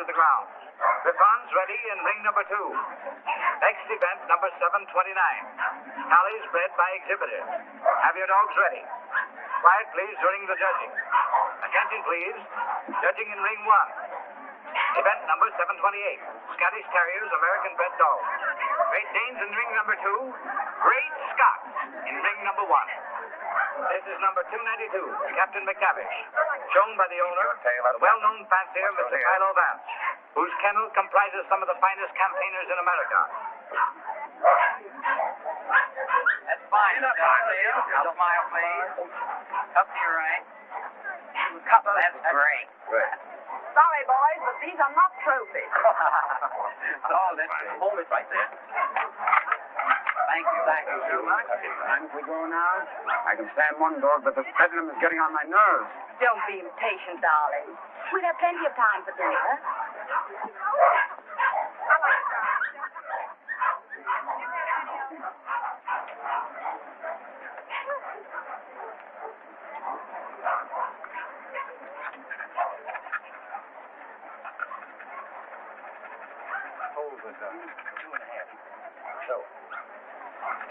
to the ground. Griffons ready in ring number 2. Next event, number 729. Tallies bred by exhibitor. Have your dogs ready. Quiet, please, during the judging. Attention, please. Judging in ring 1. Event number 728. Scottish Terriers, American bred dogs. Great Danes in ring number 2. Great Scots in ring number 1. This is number 292, Captain McTavish, shown by the owner, the well-known fancier, Mr. Philo Vance, whose kennel comprises some of the finest campaigners in America. That's fine, I'll smile, please. Up to your right. That's great. Sorry, boys, but these are not trophies. Oh, that's right. Hold it right there. Thank you so much. Time we go now. I can stand one dog, but the bedlam is getting on my nerves. Don't be impatient, darling. We'll have plenty of time for dinner.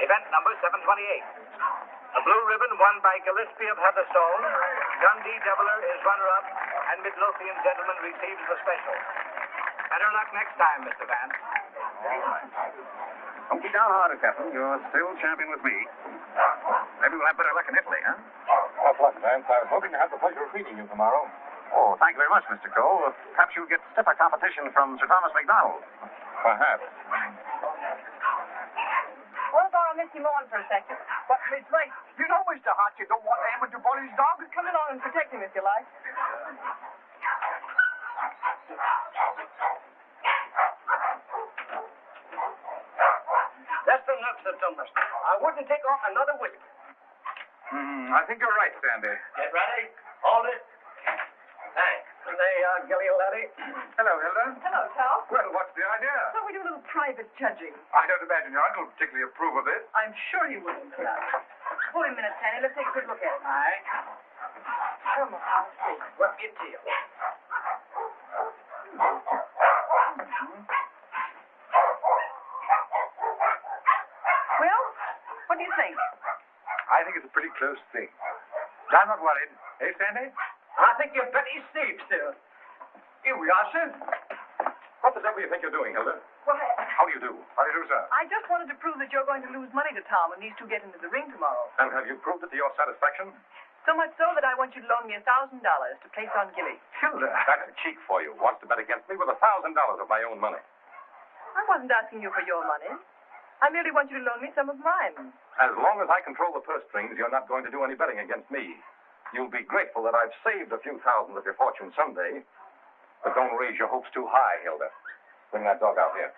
Event number 728. The blue ribbon won by Gillespie of Heatherstone. Dundee Deviler is runner-up, and Midlothian Gentleman receives the special. Better luck next time, Mr. Vance. Don't be downhearted, Captain. You're still champion with me. Maybe we'll have better luck in Italy, huh? Tough luck, Vance. I was hoping to have the pleasure of meeting you tomorrow. Oh, thank you very much, Mr. Cole. Perhaps you'll get stiffer competition from Sir Thomas MacDonald. Perhaps. We'll borrow Missy Morn for a second. But, Miss Lake, you know, Mr. Hart, you don't want to amateur bully's dog. Come along and protect him if you like. That's enough, Sir Thomas. I wouldn't take off another whip. I think you're right, Sandy. Get ready. Hold it. Thanks. There you are, Gilly, laddie. Hello, Hilda. Hello, Tom. Well, what's the idea? So we do a little private judging. I don't imagine your uncle particularly approve of this. I'm sure he wouldn't. Hold him a minute, Sandy. Let's take a good look at him. All right. Come on, I'll see. What's your deal? Well, what do you think? I think it's a pretty close thing. I'm not worried. Hey, Sandy? I think you bet he's safe still. Here we are, sir. What the devil do you think you're doing, Hilda? Well, How do you do? How do you do, sir? I just wanted to prove that you're going to lose money to Tom when these two get into the ring tomorrow. And have you proved it to your satisfaction? So much so that I want you to loan me $1,000 to place on Gilly. Hilda. That's a cheek for you. Wants to bet against me with $1,000 of my own money. I wasn't asking you for your money. I merely want you to loan me some of mine. As long as I control the purse strings, you're not going to do any betting against me. You'll be grateful that I've saved a few thousand of your fortune someday. But don't raise your hopes too high, Hilda. Bring that dog out here.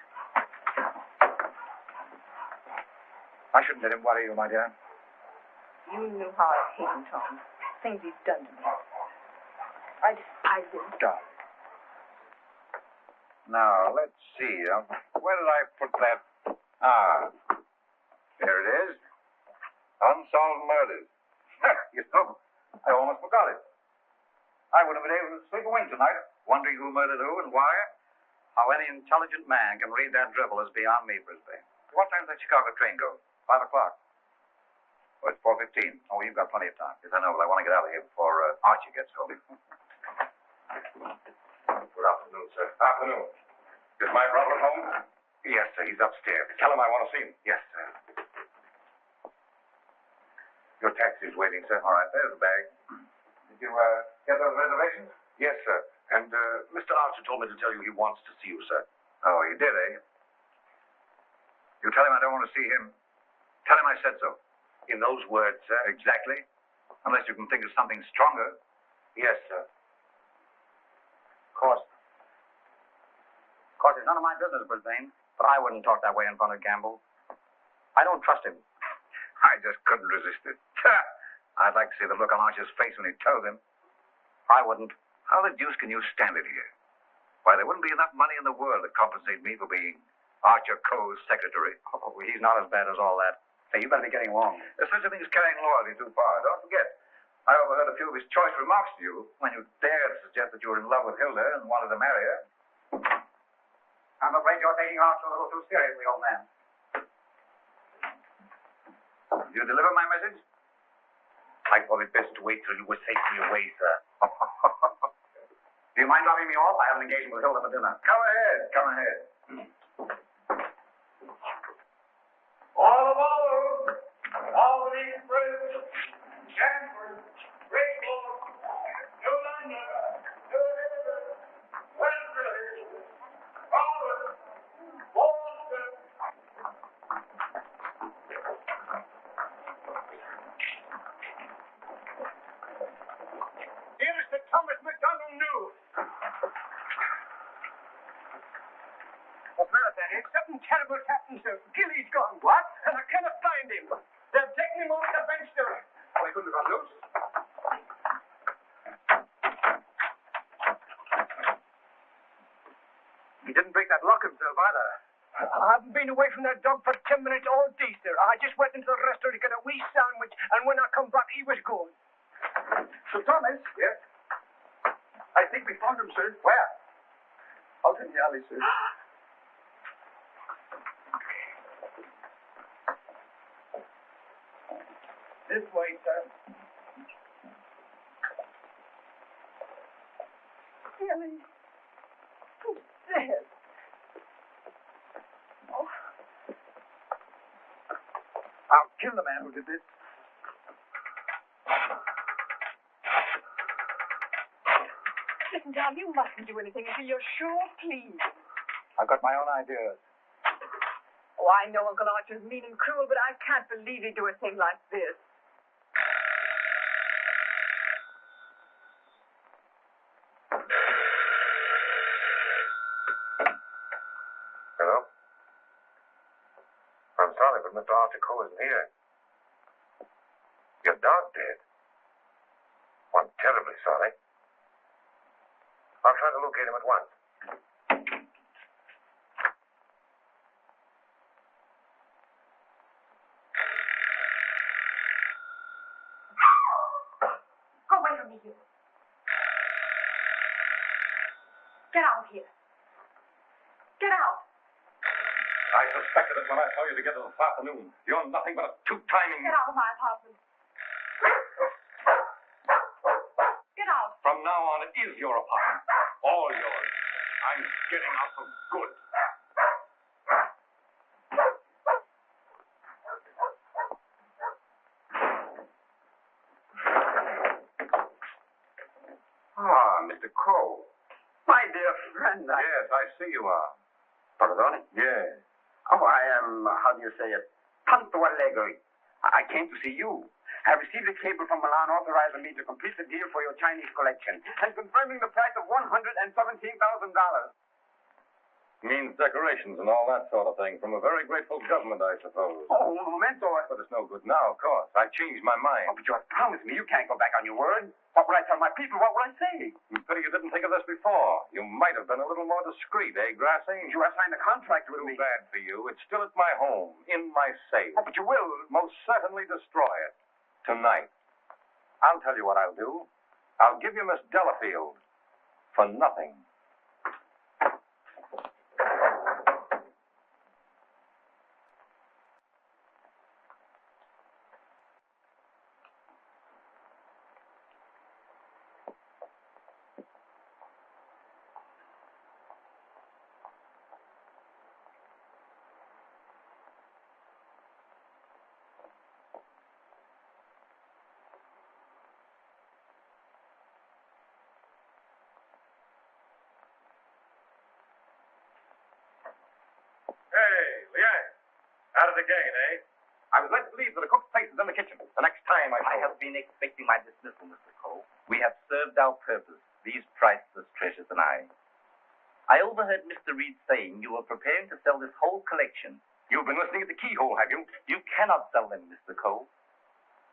I shouldn't let him worry you, my dear. You knew how I hate him, Tom. Things he's done to me. I despise him. Darling. Now, let's see. Where did I put that? There it is. Unsolved murders. You know, I almost forgot it. I would have been able to sleep a wink tonight, wondering who murdered who and why. How any intelligent man can read that dribble is beyond me, Brisbane. What time does that Chicago train go? 5 o'clock. Oh, it's 4:15. Oh, you've got plenty of time. Yes, I know, but I want to get out of here before Archie gets home. Good afternoon, sir. Afternoon. Is my brother at home? Yes, sir. He's upstairs. Tell him I want to see him. Yes, sir. Your taxi's waiting, sir. All right, there's the bag. Did you get those reservations? Yes, sir. And Mr. Archer told me to tell you he wants to see you, sir. Oh, you did, eh? You tell him I don't want to see him. Tell him I said so. In those words, sir. Exactly. Unless you can think of something stronger. Yes, sir. Of course, it's none of my business, Brisbane. But I wouldn't talk that way in front of Gamble. I don't trust him. I just couldn't resist it. I'd like to see the look on Archer's face when he told him. I wouldn't. How the deuce can you stand it here? Why, there wouldn't be enough money in the world to compensate me for being Archer Coe's secretary. Oh, he's not as bad as all that. Hey, you better be getting along. There's such a thing as carrying loyalty too far. Don't forget, I overheard a few of his choice remarks to you when you dared to suggest that you were in love with Hilda and wanted to marry her. I'm afraid you're taking Arch a little too seriously, old man. Did you deliver my message? I thought it best to wait till you were safely away, sir. Do you mind dropping me off? I have an engagement with Hilda for dinner. Come ahead. Come ahead. All aboard! All the friends, Stanford, Great Lord, New London, New Haven, Westbury, Harvard, Boston. Here is the Thomas McDonald News. What's the matter, Sandy? Something terrible's happened, sir. Gilly's gone. What? And I cannot find him. They've taken him off the bench, sir. Well, he couldn't have got loose. He didn't break that lock himself either. I haven't been away from that dog for 10 minutes all day, sir. I just went into the restaurant to get a wee sandwich, and when I come back, he was gone. Sir Thomas? Yes? I think we found him, sir. Where? Out in the alley, sir. This way, sir. Billy. Who's dead? Oh. I'll kill the man who did this. Listen, Tom, you mustn't do anything until you're sure, please. I've got my own ideas. Oh, I know Uncle Archer's mean and cruel, but I can't believe he'd do a thing like this. Hello? I'm sorry, but Mr. Archer Cole isn't here. Your dog dead? Well, I'm terribly sorry. I'll try to locate him at once. Go away from me, you. Get out of here. Get out. I suspected it when I saw you together this afternoon. You're nothing but a two-timing... Get out of my apartment. Get out. From now on, it is your apartment. All yours. I'm getting out for good. Ah, Mr. Cole. My dear friend, Yes, I see you are. Pardon? Yes. Oh, I am, how do you say it, tanto allegri. I came to see you. I received a cable from Milan authorizing me to complete the deal for your Chinese collection and confirming the price of $117,000. Means decorations and all that sort of thing from a very grateful government, I suppose. Oh, un momento. But it's no good now, of course. I changed my mind. Oh, but you have promised me. You can't go back on your word. What would I tell my people? What would I say? Pity you didn't think of this before. You might have been a little more discreet, eh, Grassy? You have signed a contract with Too me. bad for you. It's still at my home, in my safe. Oh, but you will. Most certainly destroy it. Tonight. I'll tell you what I'll do. I'll give you Miss Delafield for nothing. Hey, Leanne. Out of the gate, eh? I was led to believe that a cook's place is in the kitchen. The next time I have been expecting my dismissal, Mr. Cole. We have served our purpose, these priceless treasures and I. I overheard Mr. Reed saying you were preparing to sell this whole collection. You've been listening at the keyhole, have you? You cannot sell them, Mr. Cole.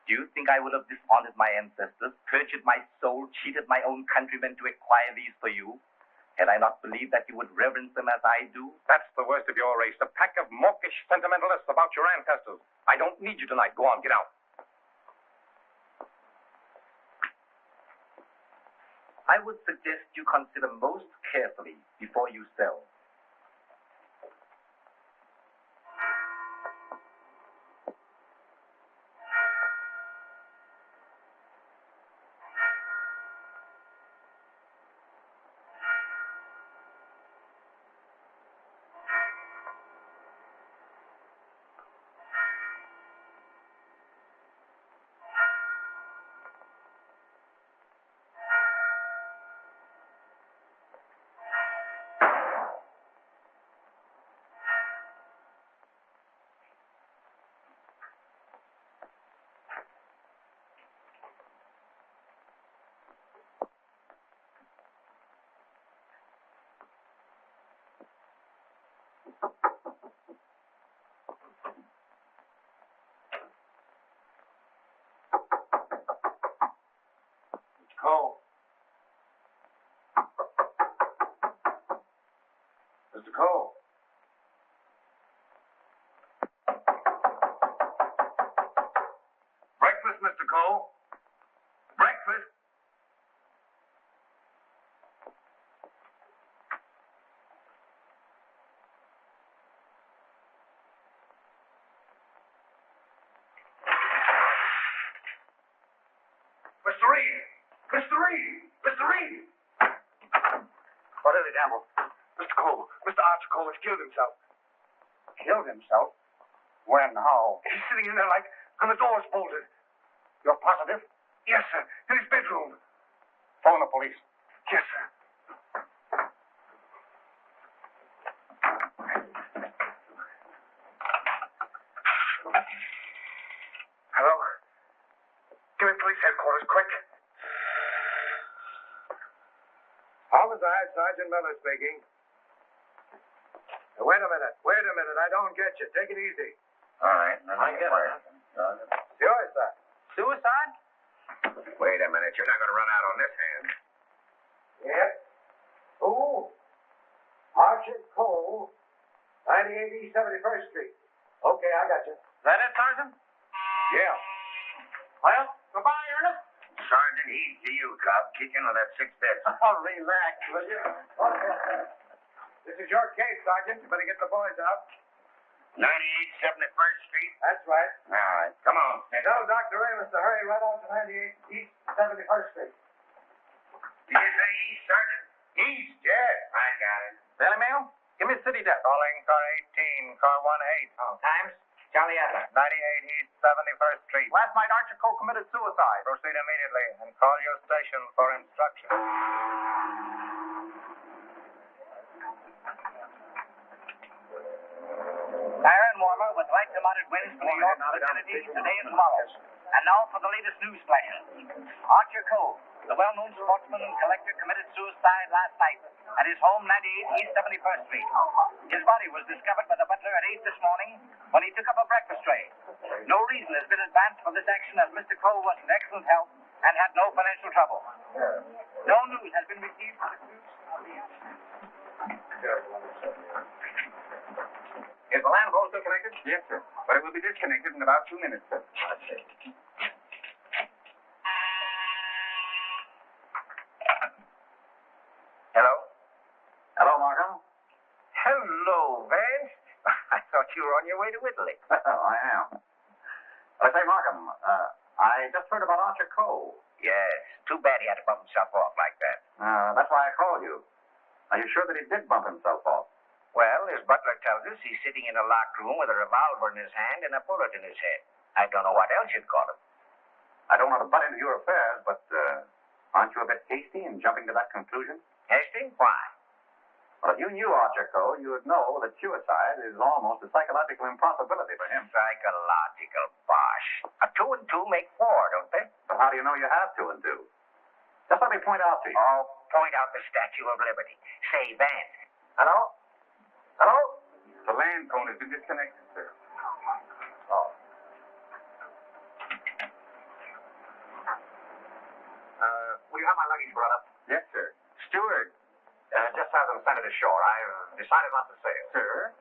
Do you think I would have dishonored my ancestors, perjured my soul, cheated my own countrymen to acquire these for you? Had I not believed that you would reverence them as I do? That's the worst of your race, a pack of mawkish sentimentalists about your ancestors. I don't need you tonight. Go on, get out. I would suggest you consider most carefully before you sell. Cole. Mr. Cole. Breakfast, Mr. Cole. Breakfast. Mr. Reed! Mr. Reed! Mr. Reed! What is it, Gamble? Mr. Cole, Mr. Archer Cole has killed himself. Killed himself? When? How? He's sitting in there like, and the door's bolted. You're positive? Yes, sir, in his bedroom. Phone the police. Yes, sir. Hello? Give me police headquarters, quick. Homicide, Sergeant Miller speaking. Wait a minute. I don't get you. Take it easy. All right. I get it. Suicide. Suicide? Wait a minute. You're not going to run out on this hand. Yep. Who? Archer Cole, 98 East 71st Street. Okay, I got you. That it, Sergeant? Yeah. Well, goodbye, Ernest. Sergeant, he's to you, cop. Kick in with that 6 dead. Oh, relax, will you? This is your case, Sergeant. You better get the boys out. 98 71st Street? That's right. All right. Come on, Snitch. Tell Dr. Amos to hurry right out to 98 East 71st Street. Did you say east, Sergeant? East, yes. I got it. Daily Mail? Give me city desk. Calling car 18, car 18. Oh, times? Charlie Adler. 98 East 71st Street. Last night, Archer Cole committed suicide. Proceed immediately and call your station for instructions. Fire and warmer with light to moderate winds for New York vicinities today and tomorrow. And now for the latest news flashes. Archer Cole, the well-known sportsman and collector, committed suicide last night at his home, 98 East 71st Street. His body was discovered by the butler at 8 this morning when he took up a breakfast tray. No reason has been advanced for this action as Mr. Cole was in excellent health and had no financial trouble. No news has been received from the crews of the Is the land phone still connected? Yes, sir. But it will be disconnected in about 2 minutes, sir. Hello? Hello, Markham. Hello, Vance. I thought you were on your way to Italy. I am. I say, Markham, I just heard about Archer Cole. Yes, too bad he had to bump himself off like that. That's why I called you. Are you sure that he did bump himself off? Well, his butler tells us he's sitting in a locked room with a revolver in his hand and a bullet in his head. I don't know what else you'd call him. I don't want to butt into your affairs, but aren't you a bit hasty in jumping to that conclusion? Hasty? Why? Well, if you knew Archer Cole, you would know that suicide is almost a psychological impossibility for him. Psychological bosh. A 2 and 2 make 4, don't they? But how do you know you have 2 and 2? Just let me point out to you. Oh, point out the Statue of Liberty. Say, Vance. Hello? Hello? The land phone has been disconnected, sir. Oh. Will you have my luggage brought up? Yes, sir. Steward. Just have them sent it ashore. I've decided not to sail. Sir?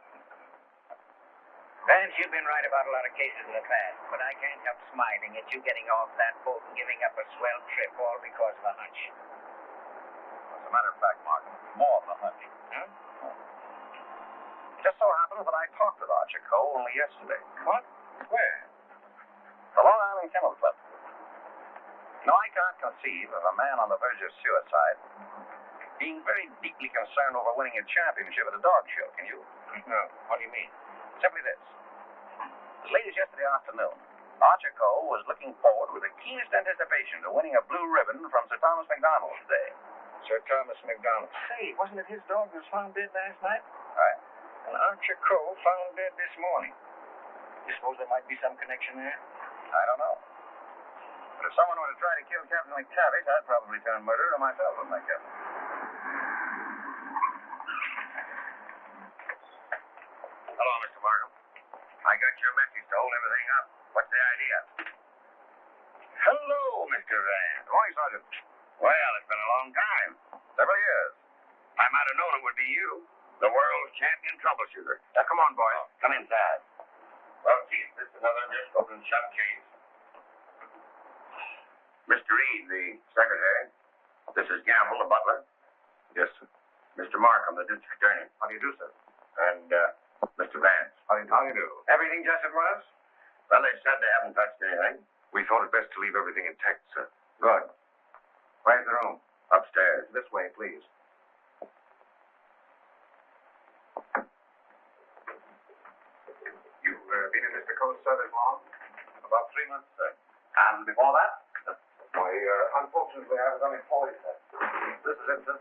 Vance, you've been right about a lot of cases in the past, but I can't help smiling at you getting off that boat and giving up a swell trip all because of a hunch. As a matter of fact, Markham, more of a hunch. Huh? talked with Archer Cole only yesterday. What? Where? The Long Island Kennel Club. No, I can't conceive of a man on the verge of suicide being very deeply concerned over winning a championship at a dog show, can you? No. What do you mean? Simply this. As late as yesterday afternoon, Archer Cole was looking forward with the keenest anticipation to winning a blue ribbon from Sir Thomas McDonald today. Sir Thomas McDonald. Say, wasn't it his dog that was found dead last night? Right. And Archer Cole found dead this morning. You suppose there might be some connection there? I don't know. But if someone were to try to kill Captain McTavish, I'd probably turn murderer myself with my guess. Hello, Mr. Markham. I got your message to hold everything up. What's the idea? Hello, Mr. Vance. Good morning, Sergeant. Well, it's been a long time. Several years. I might have known it would be you, the world's champion troubleshooter. Now, come on, boys. Come inside. Well, Chief, this is another just open shut case. Mr. Reed, the secretary. This is Gamble, the butler. Yes, sir. Mr. Markham, the district attorney. How do you do, sir? And, Mr. Vance. How do you do? Everything just as it was? Well, they said they haven't touched anything. We thought it best to leave everything intact, sir. Good. Where's the room? Upstairs. This way, please. You've been in Mr. Cole's service long? About 3 months, sir. And before that? Why, unfortunately, I was unemployed, sir. This is it, sir.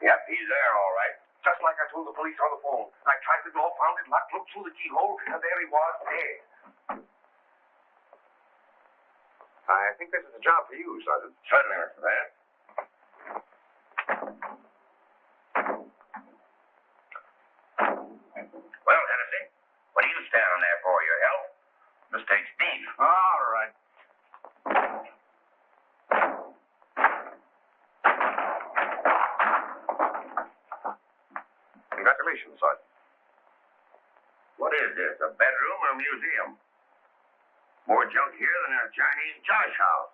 Yep, he's there, all right. Just like I told the police on the phone. I tried the door, found it locked, looked through the keyhole, and there he was, dead. I think this is a job for you, Sergeant. Certainly, Mr. Vance. Well, Hennessy, what are you standing there for? Your help? Mistake's beef. All right. Congratulations, Sergeant. What is this, a bedroom or a museum? More junk here than a Chinese josh house.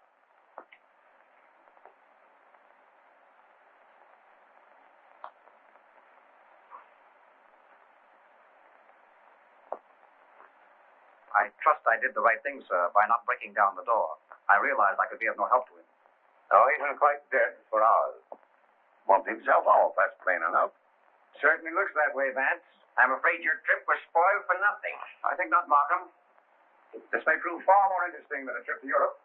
I trust I did the right thing, sir, by not breaking down the door. I realized I could be of no help to him. Oh, he's been quite dead for hours. Bumped himself off, that's plain enough. Certainly looks that way, Vance. I'm afraid your trip was spoiled for nothing. I think not, Markham. This may prove far more interesting than a trip to Europe.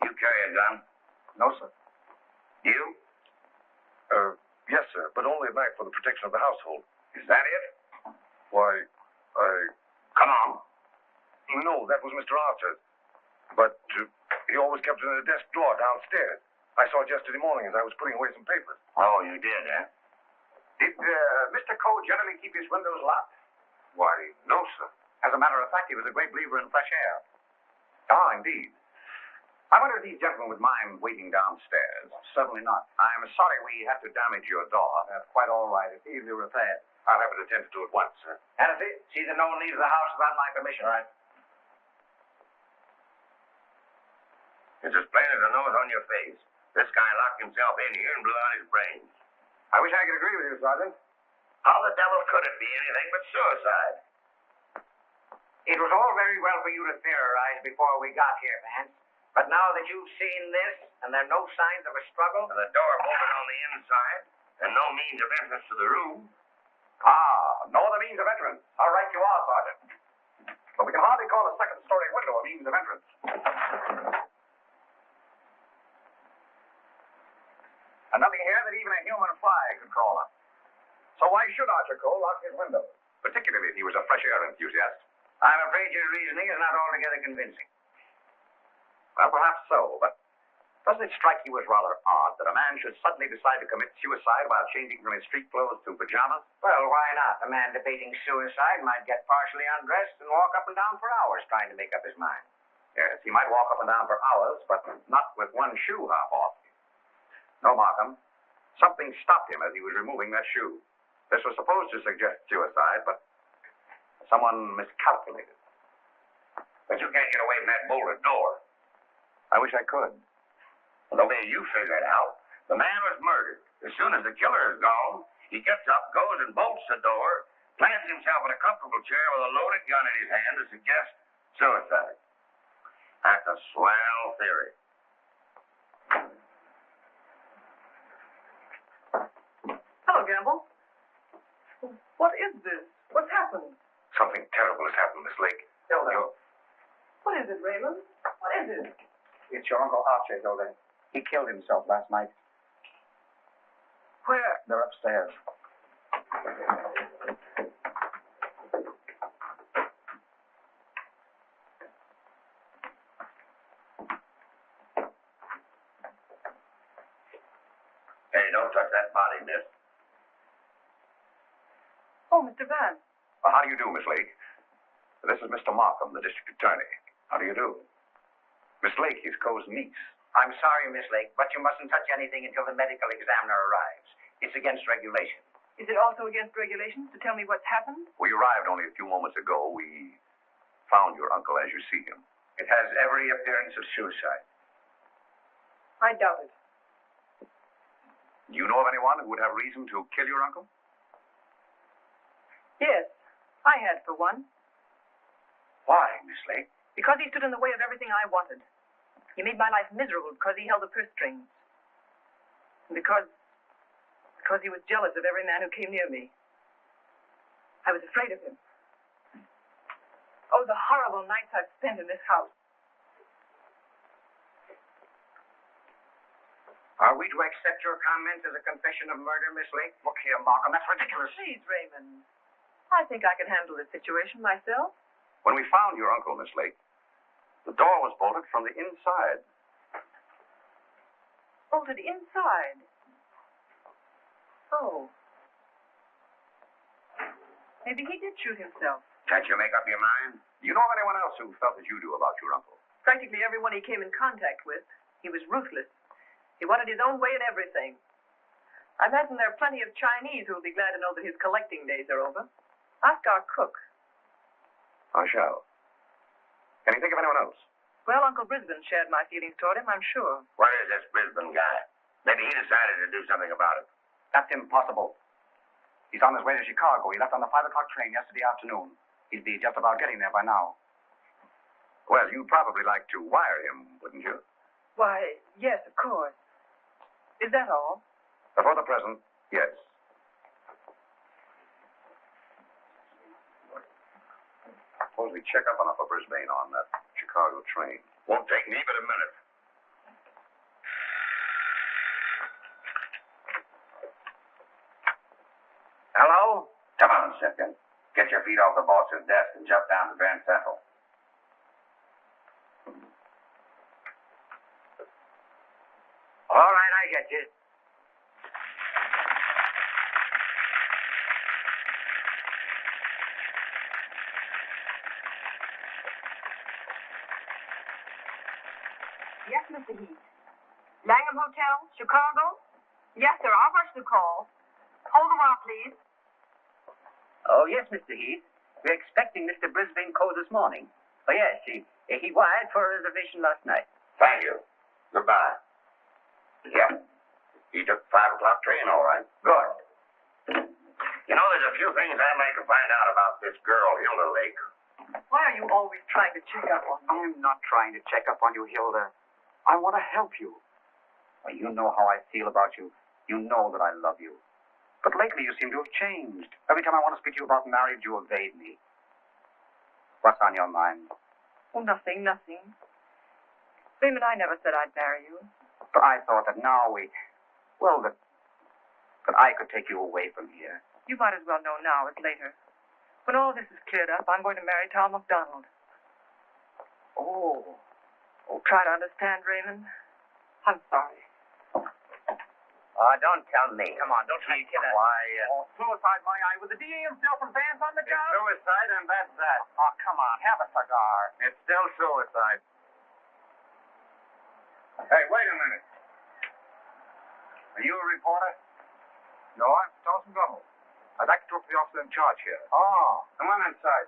You carry a gun? No, sir. You? Yes, sir, but only at night for the protection of the household. Is that it? Why, Come on. No, that was Mr. Archer. But he always kept it in a desk drawer downstairs. I saw it yesterday morning as I was putting away some papers. Oh, you did, eh? Did Mr. Cole generally keep his windows locked? Why, no, sir. As a matter of fact, he was a great believer in fresh air. Ah, indeed. I wonder if these gentlemen would mind waiting downstairs. Certainly not. I'm sorry we had to damage your door. That's quite all right. It's easily repaired. I'll have it attended to at once, sir. Hennessy, see that no one leaves the house without my permission. All right. It's as plain as a nose on your face. This guy locked himself in here and blew out his brains. I wish I could agree with you, Sergeant. How the devil could it be anything but suicide? It was all very well for you to theorize before we got here, Vance. But now that you've seen this, and there are no signs of a struggle... And the door bolted on the inside, and no means of entrance to the room. No other means of entrance. How right you are, Sergeant. But we can hardly call a second-story window a means of entrance. And nothing here that even a human fly could crawl up. So why should Archer Cole lock his window? Particularly if he was a fresh air enthusiast. I'm afraid your reasoning is not altogether convincing. Well, perhaps so, but doesn't it strike you as rather odd that a man should suddenly decide to commit suicide while changing from his street clothes to pajamas? Well, why not? A man debating suicide might get partially undressed and walk up and down for hours trying to make up his mind. Yes, he might walk up and down for hours, but not with one shoe half off. No, Markham. Something stopped him as he was removing that shoe. This was supposed to suggest suicide, but someone miscalculated. The But you can't get away from that bolted door. I wish I could. Well, the way you figure it out, the man was murdered. As soon as the killer is gone, he gets up, goes and bolts the door, plants himself in a comfortable chair with a loaded gun in his hand to suggest suicide. That's a swell theory. Hello, Gamble. What is this? What's happened? Something terrible has happened, Miss Lake. Hilda. What is it, Raymond? What is it? It's your Uncle Archie, Hilda. He killed himself last night. Where? They're upstairs. Hey, don't touch that body, miss. Oh, Mr. Vance. Well, how do you do, Miss Lake? This is Mr. Markham, the district attorney. How do you do? Miss Lake, his Co's niece. I'm sorry, Miss Lake, but you mustn't touch anything until the medical examiner arrives. It's against regulation. Is it also against regulations to tell me what's happened? We arrived only a few moments ago. We found your uncle as you see him. It has every appearance of suicide. I doubt it. Do you know of anyone who would have reason to kill your uncle? Yes, I had for one. Why, Miss Lake? Because he stood in the way of everything I wanted. He made my life miserable because he held the purse strings. And because he was jealous of every man who came near me. I was afraid of him. Oh, the horrible nights I've spent in this house. Are we to accept your comment as a confession of murder, Miss Lake? Look here, Markham, that's ridiculous. Please, Raymond. I think I can handle this situation myself. When we found your uncle, Miss Lake, the door was bolted from the inside. Bolted inside. Oh. Maybe he did shoot himself. Can't you make up your mind? Do you know of anyone else who felt as you do about your uncle? Practically everyone he came in contact with. He was ruthless. He wanted his own way in everything. I imagine there are plenty of Chinese who will be glad to know that his collecting days are over. Ask our cook. I shall. Can you think of anyone else? Well, Uncle Brisbane shared my feelings toward him, I'm sure. What is this Brisbane guy? Maybe he decided to do something about it. That's impossible. He's on his way to Chicago. He left on the 5 o'clock train yesterday afternoon. He'd be just about getting there by now. Well, you'd probably like to wire him, wouldn't you? Why, yes, of course. Is that all? For the present, yes. Suppose we check up on Upper Brisbane on that Chicago train. Won't take me but a minute. Hello? Come on, Simpkin. Get your feet off the boss's desk and jump down to Grand Central. All right, I get you. Yes, Mr. Heath. Langham Hotel, Chicago? Yes, sir. I'll rush the call. Hold the while, please. Oh, yes, Mr. Heath. We're expecting Mr. Brisbane Coe this morning. Oh, yes, he wired for a reservation last night. Thank you. Goodbye. Yeah. He took 5 o'clock train, all right. Good. You know, there's a few things I'd like to find out about this girl, Hilda Lake. Why are you always trying to check up on me? I'm not trying to check up on you, Hilda. I want to help you. Well, you know how I feel about you. You know that I love you. But lately you seem to have changed. Every time I want to speak to you about marriage, you evade me. What's on your mind? Oh, nothing. Raymond, I never said I'd marry you. But I thought that now that I could take you away from here. You might as well know now as later. When all this is cleared up, I'm going to marry Tom McDonald. Oh, Try to understand, Raymond. I'm sorry. Don't tell me. Come on, don't try to kid us. quiet. Oh, suicide, my eye. With the DA himself and Vance on the It's job? suicide, and that's that. Oh, come on. Have a cigar. It's still suicide. Hey, wait a minute. Are you a reporter? No, I'm Thomas McDonald. I'd like to talk to the officer in charge here. Oh, come on inside.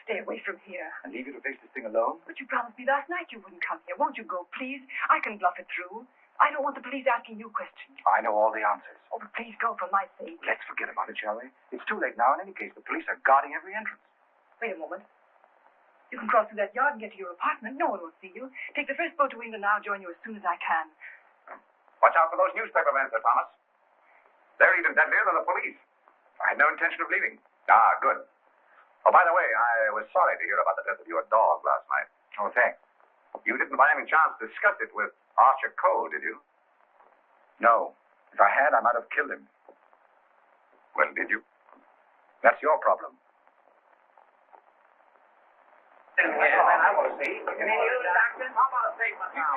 stay away from here. And leave you to face this thing alone? But you promised me last night you wouldn't come here. Won't you go, please? I can bluff it through. I don't want the police asking you questions. I know all the answers. Oh, but please go for my sake. Let's forget about it, shall we? It's too late now. In any case, the police are guarding every entrance. Wait a moment. You can cross through that yard and get to your apartment. No one will see you. Take the first boat to England. I'll join you as soon as I can. Watch out for those newspaper men, Sir Thomas. They're even deadlier than the police. I had no intention of leaving. Ah, good. Oh, by the way, I was sorry to hear about the death of your dog last night. Oh, thanks. You didn't by any chance discuss it with Archer Coe, did you? No. If I had, I might have killed him. Well, did you? That's your problem. I will see. Can you, Doctor? How about a statement now?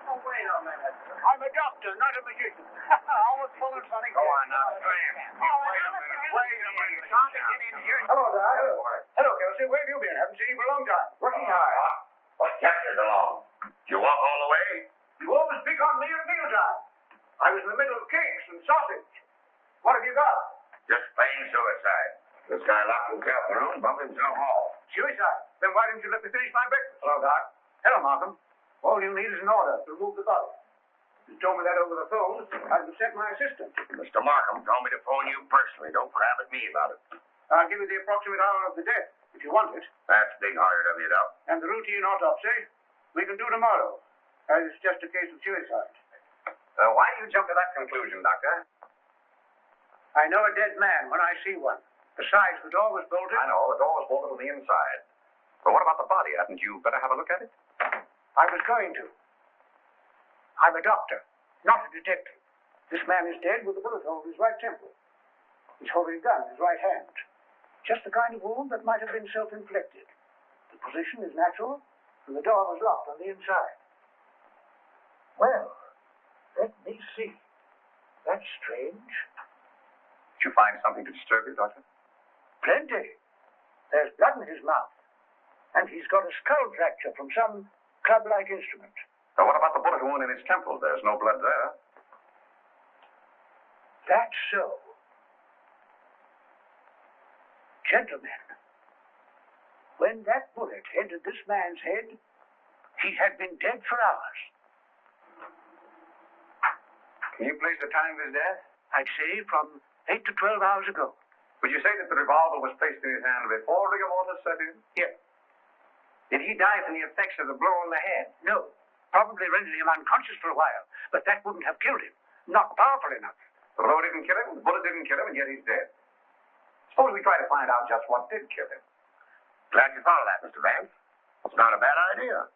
Oh, wait a minute. I'm a doctor, not a magician. Always full and funny. Go on now, Graham. Wait a minute. Trying to get in here. Hello, Doc. Hello, Kelsey. Where have you been? Haven't seen you for a long time. Working hard. What kept you so long? Did you walk all the way? You always pick on me at mealtime. I was in the middle of cakes and sausage. What have you got? Just plain suicide. This guy locked himself in the room, bumped himself off. Suicide. Then why didn't you let me finish my breakfast? Hello, Doc. Hello, Markham. All you need is an order to remove the body. If you told me that over the phone, I'd have sent my assistant. Mr. Markham told me to phone you personally. Don't crab at me about it. I'll give you the approximate hour of the death, if you want it. That's big-hearted of you, Doc. And the routine autopsy, we can do tomorrow. As it's just a case of suicide. Why do you jump to that conclusion, Doctor? I know a dead man when I see one. Besides, the door was bolted. I know, the door was bolted from the inside. But what about the body? Hadn't you better have a look at it? I was going to. I'm a doctor, not a detective. This man is dead with a bullet hole in his right temple. He's holding a gun in his right hand. Just the kind of wound that might have been self-inflicted. The position is natural, and the door was locked on the inside. Well, let me see. That's strange. Did you find something to disturb you, Doctor? Plenty. There's blood in his mouth. And he's got a skull fracture from some club-like instrument. Now, what about the bullet wound in his temple? There's no blood there. That's so. Gentlemen, when that bullet entered this man's head, he had been dead for hours. Can you place the time of his death? I'd say from 8 to 12 hours ago. Would you say that the revolver was placed in his hand before rigor mortis set in? Yes. Did he die from the effects of the blow on the head? No. Probably rendered him unconscious for a while, but that wouldn't have killed him. Not powerful enough. The blow didn't kill him, the bullet didn't kill him, and yet he's dead. Suppose we try to find out just what did kill him. Glad you thought of that, Mr. Vance. It's not a bad idea.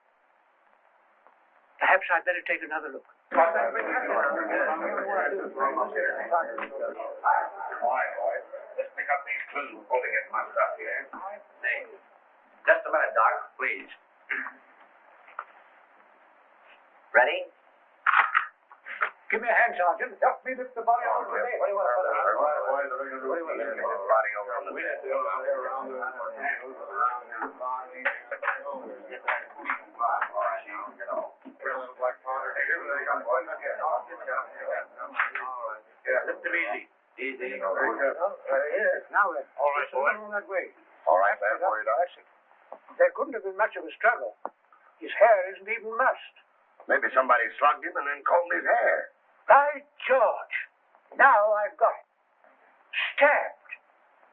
Perhaps I'd better take another look. Quiet, boys. Let's pick up these clues before they get my stuff here. Just a minute, Doc, please. Ready? Give me a hand, Sergeant. Help me lift the body out of the bed. Body over on the bed. Lift him easy. Easy. Yes, now then. All right, boy. On that way. All right, man. Worried, That's it. There couldn't have been much of a struggle. His hair isn't even mussed. Maybe somebody slugged him and then combed his hair. By George! Now I've got it. Stabbed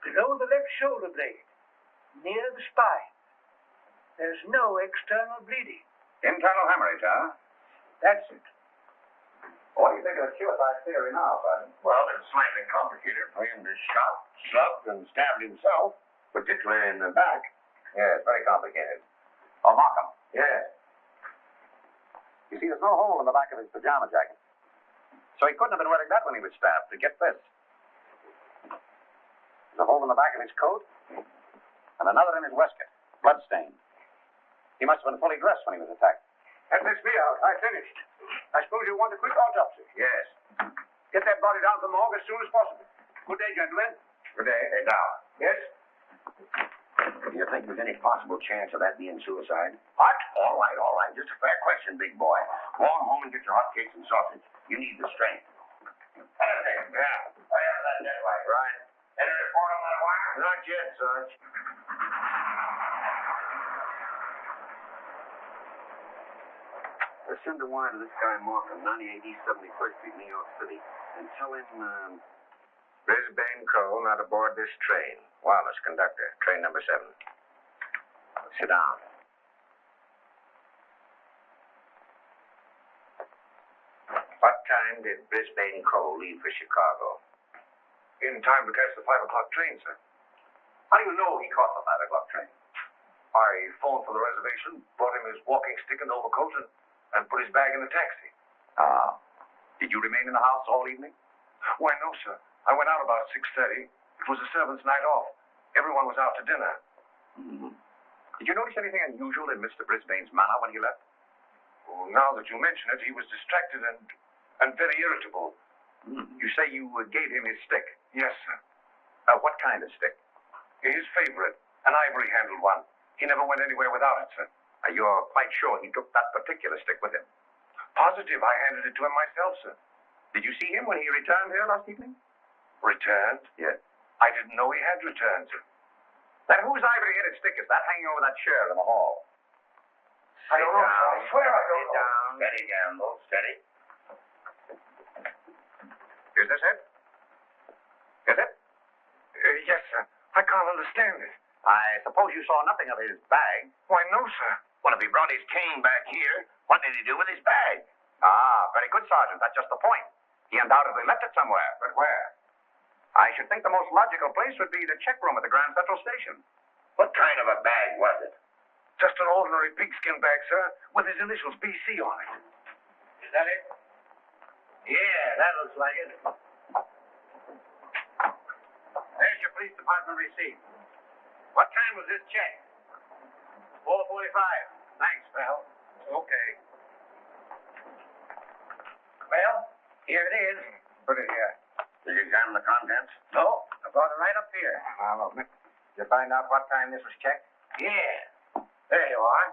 below the left shoulder blade, near the spine. There's no external bleeding. Internal hemorrhage, huh? That's it. What do you think of the suicide theory now, Sergeant? Well, it's slightly complicated for him to shot, slugged, and stabbed himself, particularly in the back. Yes, very complicated. Oh, Markham. Yes. You see, there's no hole in the back of his pajama jacket. So he couldn't have been wearing that when he was stabbed. To get this. There's a hole in the back of his coat, and another in his waistcoat. Bloodstained. He must have been fully dressed when he was attacked. That lets me out. I finished. I suppose you want a quick autopsy. Yes. Get that body down to the morgue as soon as possible. Good day, gentlemen. Good day. Hey, now. Yes? Do you think there's any possible chance of that being suicide? What? All right. Just a fair question, big boy. Go on home and get your hot cakes and sausage. You need the strength. Yeah. I have that dead right. Right. Any report on that wire? Not yet, Sarge. Send a wire to this guy Markham, 98 East 71st Street, New York City, and tell him, Brisbane Co. not aboard this train. Wallace, conductor, train number 7. Sit down. What time did Brisbane Co. leave for Chicago? In time to catch the 5 o'clock train, sir. how do you know he caught the 5 o'clock train? I phoned for the reservation, brought him his walking stick and overcoat, and put his bag in the taxi. Ah. Did you remain in the house all evening? Why, no, sir. I went out about 6:30. It was the servants' night off. Everyone was out to dinner. Mm-hmm. Did you notice anything unusual in Mr. Brisbane's manner when he left? Well, now that you mention it, he was distracted and very irritable. You say you gave him his stick? Yes, sir. What kind of stick? His favorite, an ivory-handled one. He never went anywhere without it, sir. You're quite sure he took that particular stick with him? Positive. I handed it to him myself, sir. Did you see him when he returned here last evening? Returned? Yes. I didn't know he had returned, sir. Then whose ivory-headed stick is that hanging over that chair in the hall? I don't know, sir. I swear I don't know. Down. Steady, Gamble. Steady. Is this it? Is it? Yes, sir. I can't understand it. I suppose you saw nothing of his bag. Why, no, sir. Well, if he brought his cane back here, what did he do with his bag? Ah, very good, Sergeant. That's just the point. He undoubtedly left it somewhere. But where? I should think the most logical place would be the check room at the Grand Central Station. What kind of a bag was it? Just an ordinary pigskin bag, sir, with his initials BC on it. Is that it? Yeah, that looks like it. There's your police department receipt. What time was this check? 4:45. Thanks, pal. Okay. Well, here it is. Put it here. Did you examine the contents? No, I brought it right up here. Now, look. Did you find out what time this was checked? Yeah. There you are.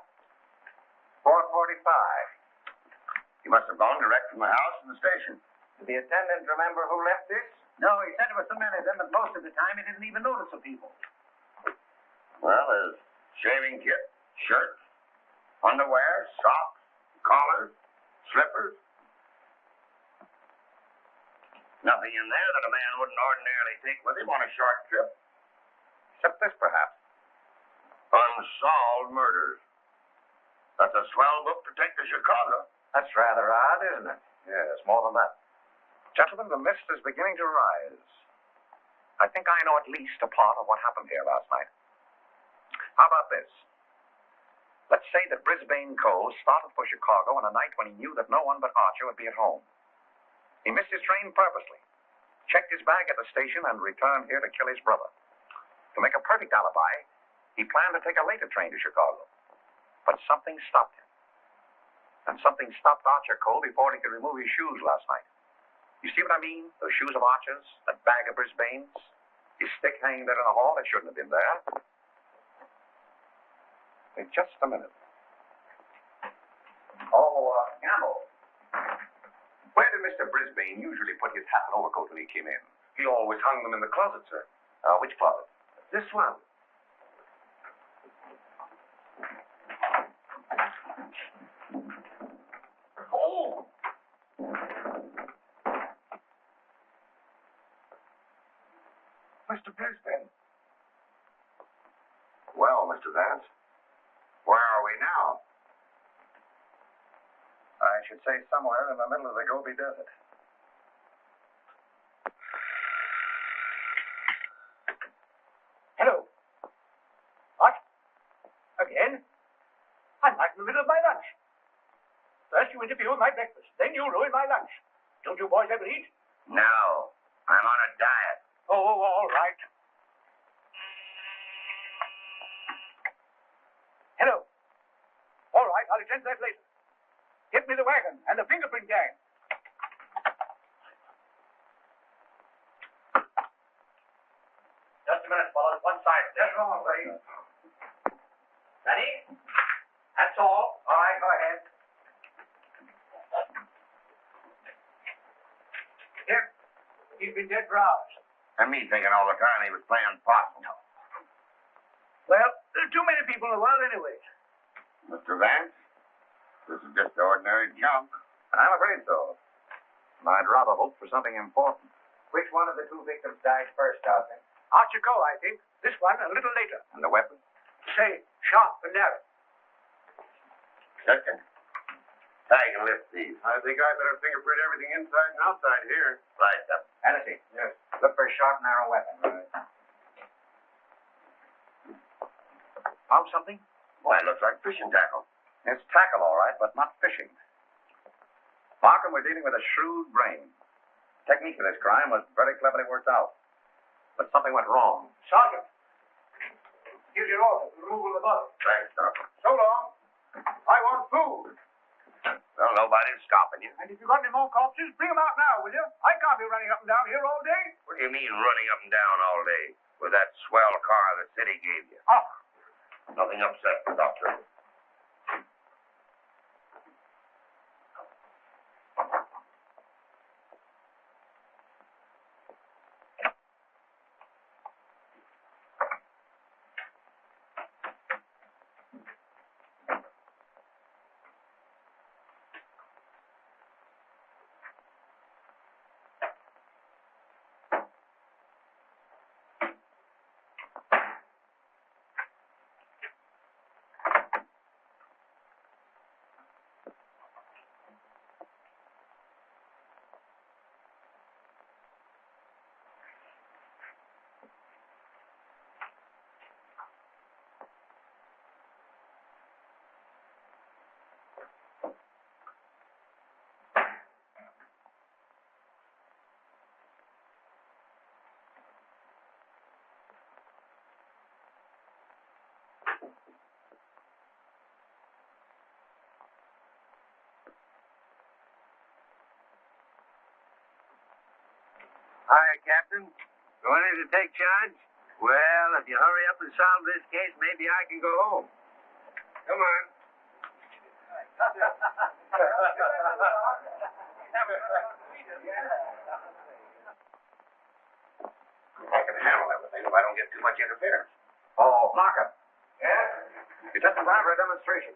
4:45. He must have gone direct from the house to the station. Did the attendant remember who left this? No, he said there were so many of them, but most of the time he didn't even notice the people. Well, there's shaving kit, shirts, underwear, socks, collars, slippers. Nothing in there that a man wouldn't ordinarily take with him on a short trip. Except this, perhaps. Unsolved murders. That's a swell book to take to Chicago. That's rather odd, isn't it? Yes, more than that. Gentlemen, the mist is beginning to rise. I think I know at least a part of what happened here last night. How about this? Let's say that Brisbane Co. started for Chicago on a night when he knew that no one but Archer would be at home. He missed his train purposely, checked his bag at the station, and returned here to kill his brother. To make a perfect alibi, he planned to take a later train to Chicago. But something stopped him. And something stopped Archer Cole before he could remove his shoes last night. You see what I mean? Those shoes of Archer's, that bag of Brisbane's, his stick hanging there in the hall, it shouldn't have been there. Wait just a minute. Oh, Gamble. Where did Mr. Brisbane usually put his hat and overcoat when he came in? He always hung them in the closet, sir. Which closet? This one. Oh! Mr. Brisbane. Well, Mr. Vance, where are we now? I should say somewhere in the middle of the Gobi Desert. Hello. What? Again? I'm right in the middle of my lunch. First you interfere with my breakfast, then you ruin my lunch. Don't you boys ever eat? No, I'm on a diet. Oh, all right. Hello. All right, I'll attend to that later. Get me the wagon and the fingerprint gang. Just a minute, fellas. One side. Just one more, please. Ready? That's all. All right, go ahead. Here. He's been dead for hours. And me thinking all the time he was playing possum. Well, there are too many people in the world anyway. Mr. Vance, This is just ordinary junk. I'm afraid so. I'd rather hope for something important. Which one of the two victims died first, Dawson? Archer Cole, I think. This one a little later. And the weapon? Say, sharp and narrow. Second. I can lift these. I think I better fingerprint everything inside and outside here. Right, sir. Hennessy. Yes. Look for a sharp, narrow weapon. Found something? Why, it looks like fishing tackle. It's tackle, all right, but not fishing. Markham, we're dealing with a shrewd brain. Technique for this crime was very cleverly worked out. But something went wrong. Sergeant, here's your order for removal of the body. Thanks, Doctor. So long. I want food. Well, nobody's stopping you. And if you've got any more corpses, bring them out now, will you? I can't be running up and down here all day. What do you mean running up and down all day with that swell car the city gave you? Oh, Nothing upset the doctor. Hi, Captain. Going in to take charge? Well, if you hurry up and solve this case, maybe I can go home. Come on. I can handle everything if I don't get too much interference. Oh, Markham. Yeah? You're just in time for a demonstration.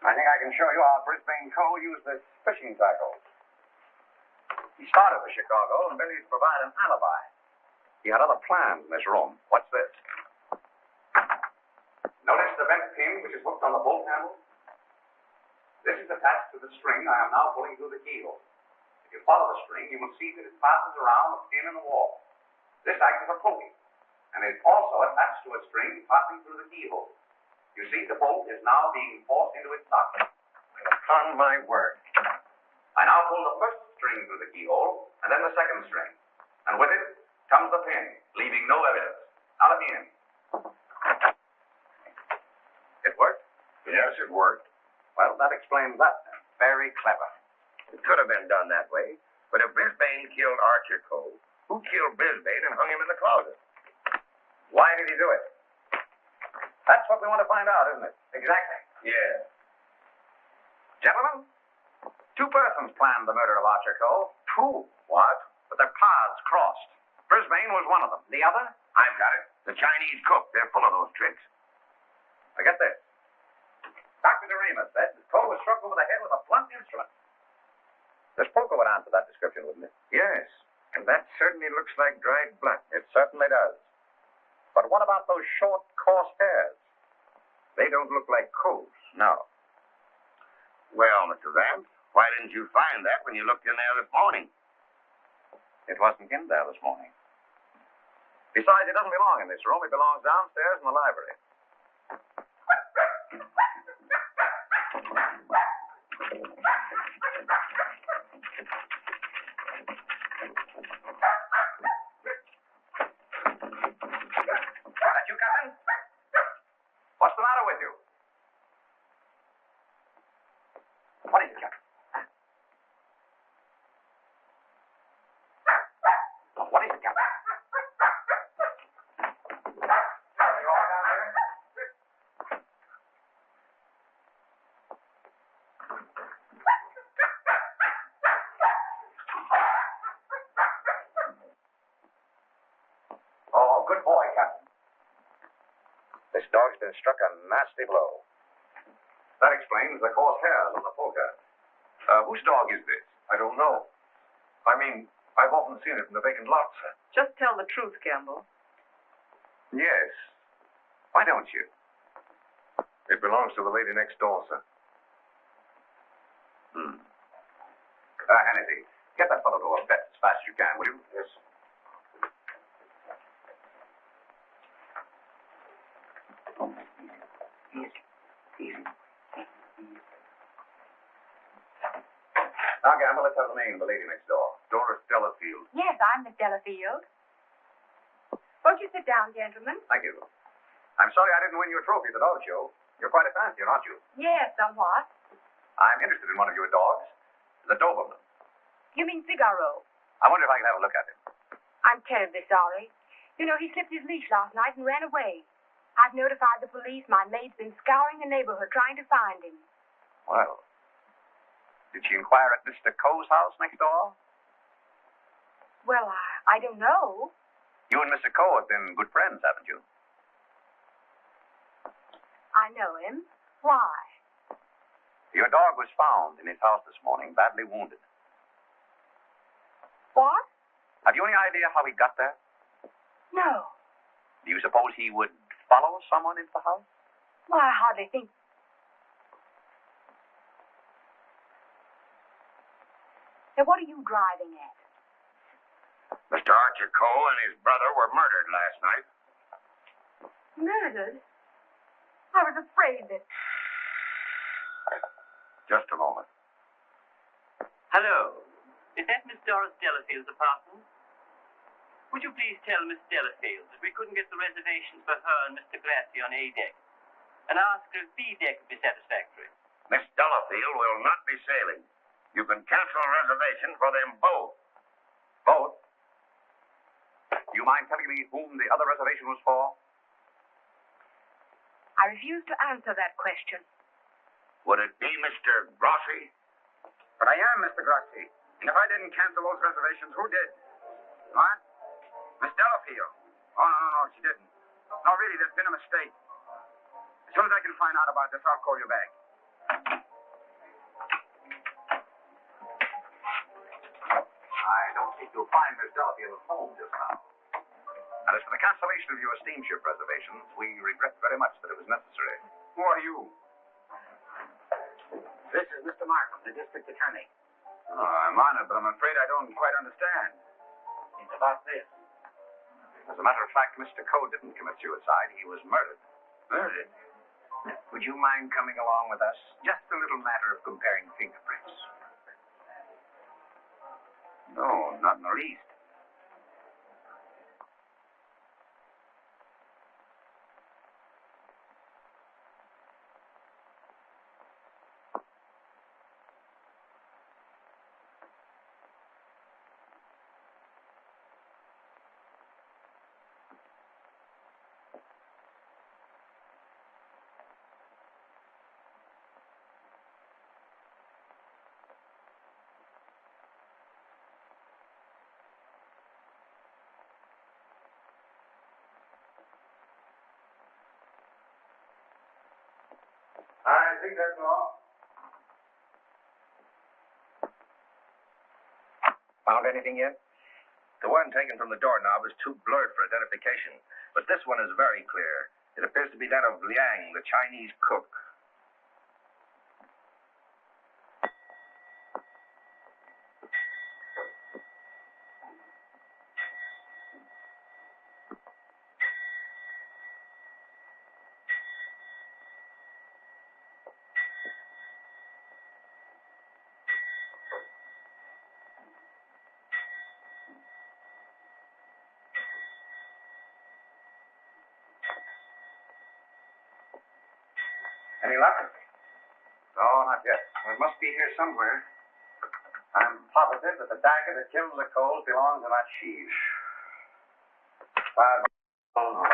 I think I can show you how Brisbane Cole used this fishing tackle. He started with Chicago and merely to provide an alibi. He had other plans in this room. What's this? Notice the bent pin which is hooked on the bolt handle? This is attached to the string I am now pulling through the keyhole. If you follow the string, you will see that it passes around a pin in the wall. This acts as a pulley, and it is also attached to a string passing through the keyhole. You see, the bolt is now being forced into its socket. Upon my word. I now pull the first string through the keyhole, and then the second string. And with it comes the pin, leaving no evidence. Now let me in. It worked? Yes, it worked. Well, that explains that then. Very clever. It could have been done that way. But if Brisbane killed Archer Cole, who killed Brisbane and hung him in the closet? Why did he do it? That's what we want to find out, isn't it? Exactly. Yeah. Gentlemen, two persons planned the murder of Archer Cole. Two? What? But their paths crossed. Brisbane was one of them. The other? I've got it. The Chinese cook. They're full of those tricks. Now get this. Dr. DeRemus said that Cole was struck over the head with a blunt instrument. This poker would answer that description, wouldn't it? Yes. And that certainly looks like dried blood. It certainly does. But what about those short, coarse hairs? They don't look like Cole's. No. Well, Mr. Vance, why didn't you find that when you looked in there this morning? It wasn't in there this morning. Besides, it doesn't belong in this room. It belongs downstairs in the library. That you, Captain? What's the matter with you? What is it, Captain? What is it, Captain? Are you all down there? Oh, good boy, Captain. This dog's been struck a nasty blow. That explains explains the coarse hairs on the poker. Whose dog is this? I don't know. I mean, I've often seen it in the vacant lot, sir. Just tell the truth, Gamble. Yes. Why don't you? It belongs to the lady next door, sir. Hannity, get that fellow to a vet as fast as you can, will you? Yes. Easy. Now, Gamble, let's have the name of the lady next door. Doris Delafield. Yes, I'm Miss Delafield. Won't you sit down, gentlemen? Thank you. I'm sorry I didn't win you a trophy at the dog show. You're quite a fancier, aren't you? Yes, somewhat. I'm interested in one of your dogs. The Doberman. You mean Figaro? I wonder if I can have a look at him. I'm terribly sorry. You know, he slipped his leash last night and ran away. I've notified the police. My maid's been scouring the neighborhood trying to find him. Well, did she inquire at Mr. Coe's house next door? Well, I don't know. You and Mr. Coe have been good friends, haven't you? I know him. Why? Your dog was found in his house this morning, badly wounded. What? Have you any idea how he got there? No. Do you suppose he would follow someone into the house? Well, I hardly think. Now, what are you driving at? Mr. Archer Coe and his brother were murdered last night. Murdered? I was afraid that... Just a moment. Hello. Is that Miss Doris Delafield's apartment? Would you please tell Miss Delafield that we couldn't get the reservations for her and Mr. Grassy on A deck, and ask her if B deck would be satisfactory? Miss Delafield will not be sailing. You can cancel a reservation for them both. Both? Do you mind telling me whom the other reservation was for? I refuse to answer that question. Would it be Mr. Grossi? But I am Mr. Grossi. And if I didn't cancel those reservations, who did? What? Miss Delafield. Oh, no, she didn't. No, really, there's been a mistake. As soon as I can find out about this, I'll call you back. I don't think you'll find Miss Delafield at home just now. And as for the cancellation of your steamship reservations, we regret very much that it was necessary. Who are you? This is Mr. Markham, the district attorney. Oh, I'm honored, but I'm afraid I don't quite understand. It's about this. As a matter of fact, Mr. Coe didn't commit suicide. He was murdered. Murdered? Would you mind coming along with us? Just a little matter of comparing fingerprints. No, not in the least. I think that's all. Found anything yet? The one taken from the doorknob is too blurred for identification, but this one is very clear. It appears to be that of Liang, the Chinese cook. Any luck? No, not yet. Well, it must be here somewhere. I'm positive that the dagger that killed the Coles belongs in that sheath. Oh.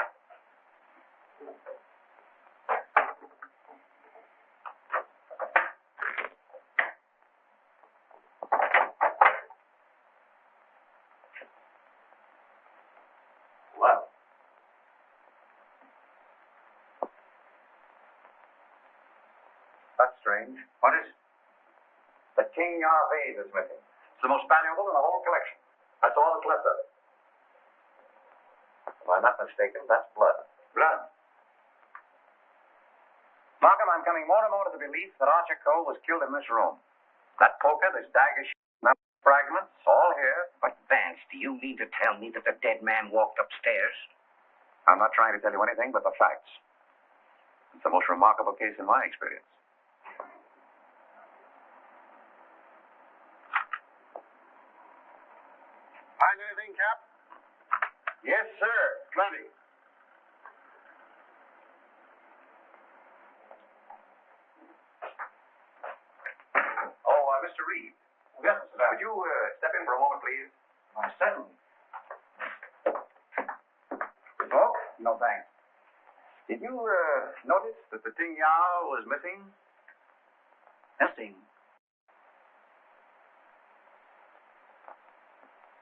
Well. That's strange. What is? The King Yar vase is missing. It's the most valuable in the whole collection. That's all that's left of it. If I'm not mistaken, that's blood. Blood. Markham, I'm coming more and more to the belief that Archer Cole was killed in this room. That poker, this dagger, fragments, all here. But, Vance, do you mean to tell me that the dead man walked upstairs? I'm not trying to tell you anything but the facts. It's the most remarkable case in my experience. Find anything, Cap? Yes, sir. Plenty. Mr. Reed. Yes, sir. Would you step in for a moment, please? Certainly. Smoke? No, thanks. Did you notice that the Ting Yao was missing? Missing?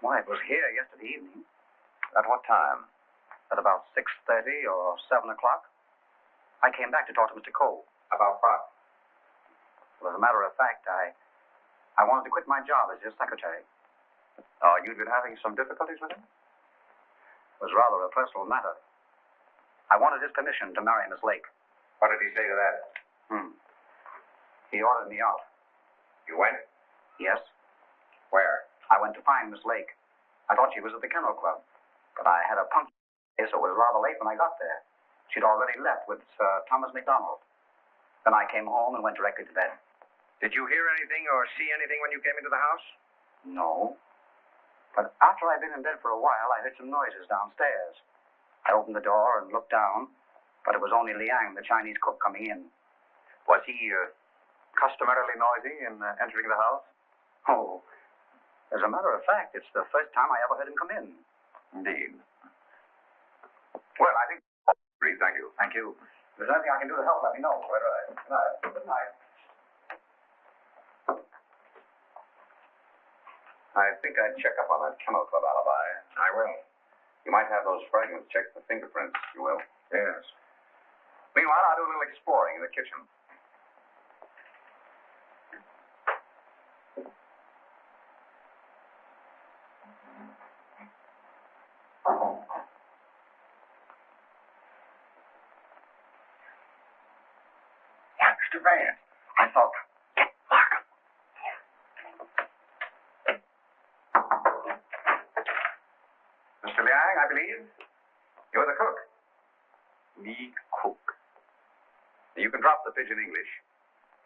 Why, it was here yesterday evening. At what time? At about 6:30 or 7 o'clock. I came back to talk to Mr. Cole. About what? Well, as a matter of fact, I wanted to quit my job as his secretary. Oh, you'd been having some difficulties with him? It was rather a personal matter. I wanted his permission to marry Miss Lake. What did he say to that? He ordered me out. You went? Yes. Where? I went to find Miss Lake. I thought she was at the Kennel Club, but I had a punch, so it was rather late when I got there. She'd already left with Sir Thomas MacDonald. Then I came home and went directly to bed. Did you hear anything or see anything when you came into the house? No. But after I'd been in bed for a while, I heard some noises downstairs. I opened the door and looked down, but it was only Liang, the Chinese cook, coming in. Was he customarily noisy in entering the house? Oh, as a matter of fact, it's the first time I ever heard him come in. Indeed. Well, I think... Reed, thank you. Thank you. If there's anything I can do to help, let me know. Quite right. Good night. Good night. I think I'd check up on that Kennel Club alibi. I will. You might have those fragments checked for fingerprints, you will? Yes. Meanwhile, I'll do a little exploring in the kitchen. Yeah, Mr. Vance. I thought... Markham. Mr. Liang, I believe. You're the cook. Me cook. You can drop the pidgin English.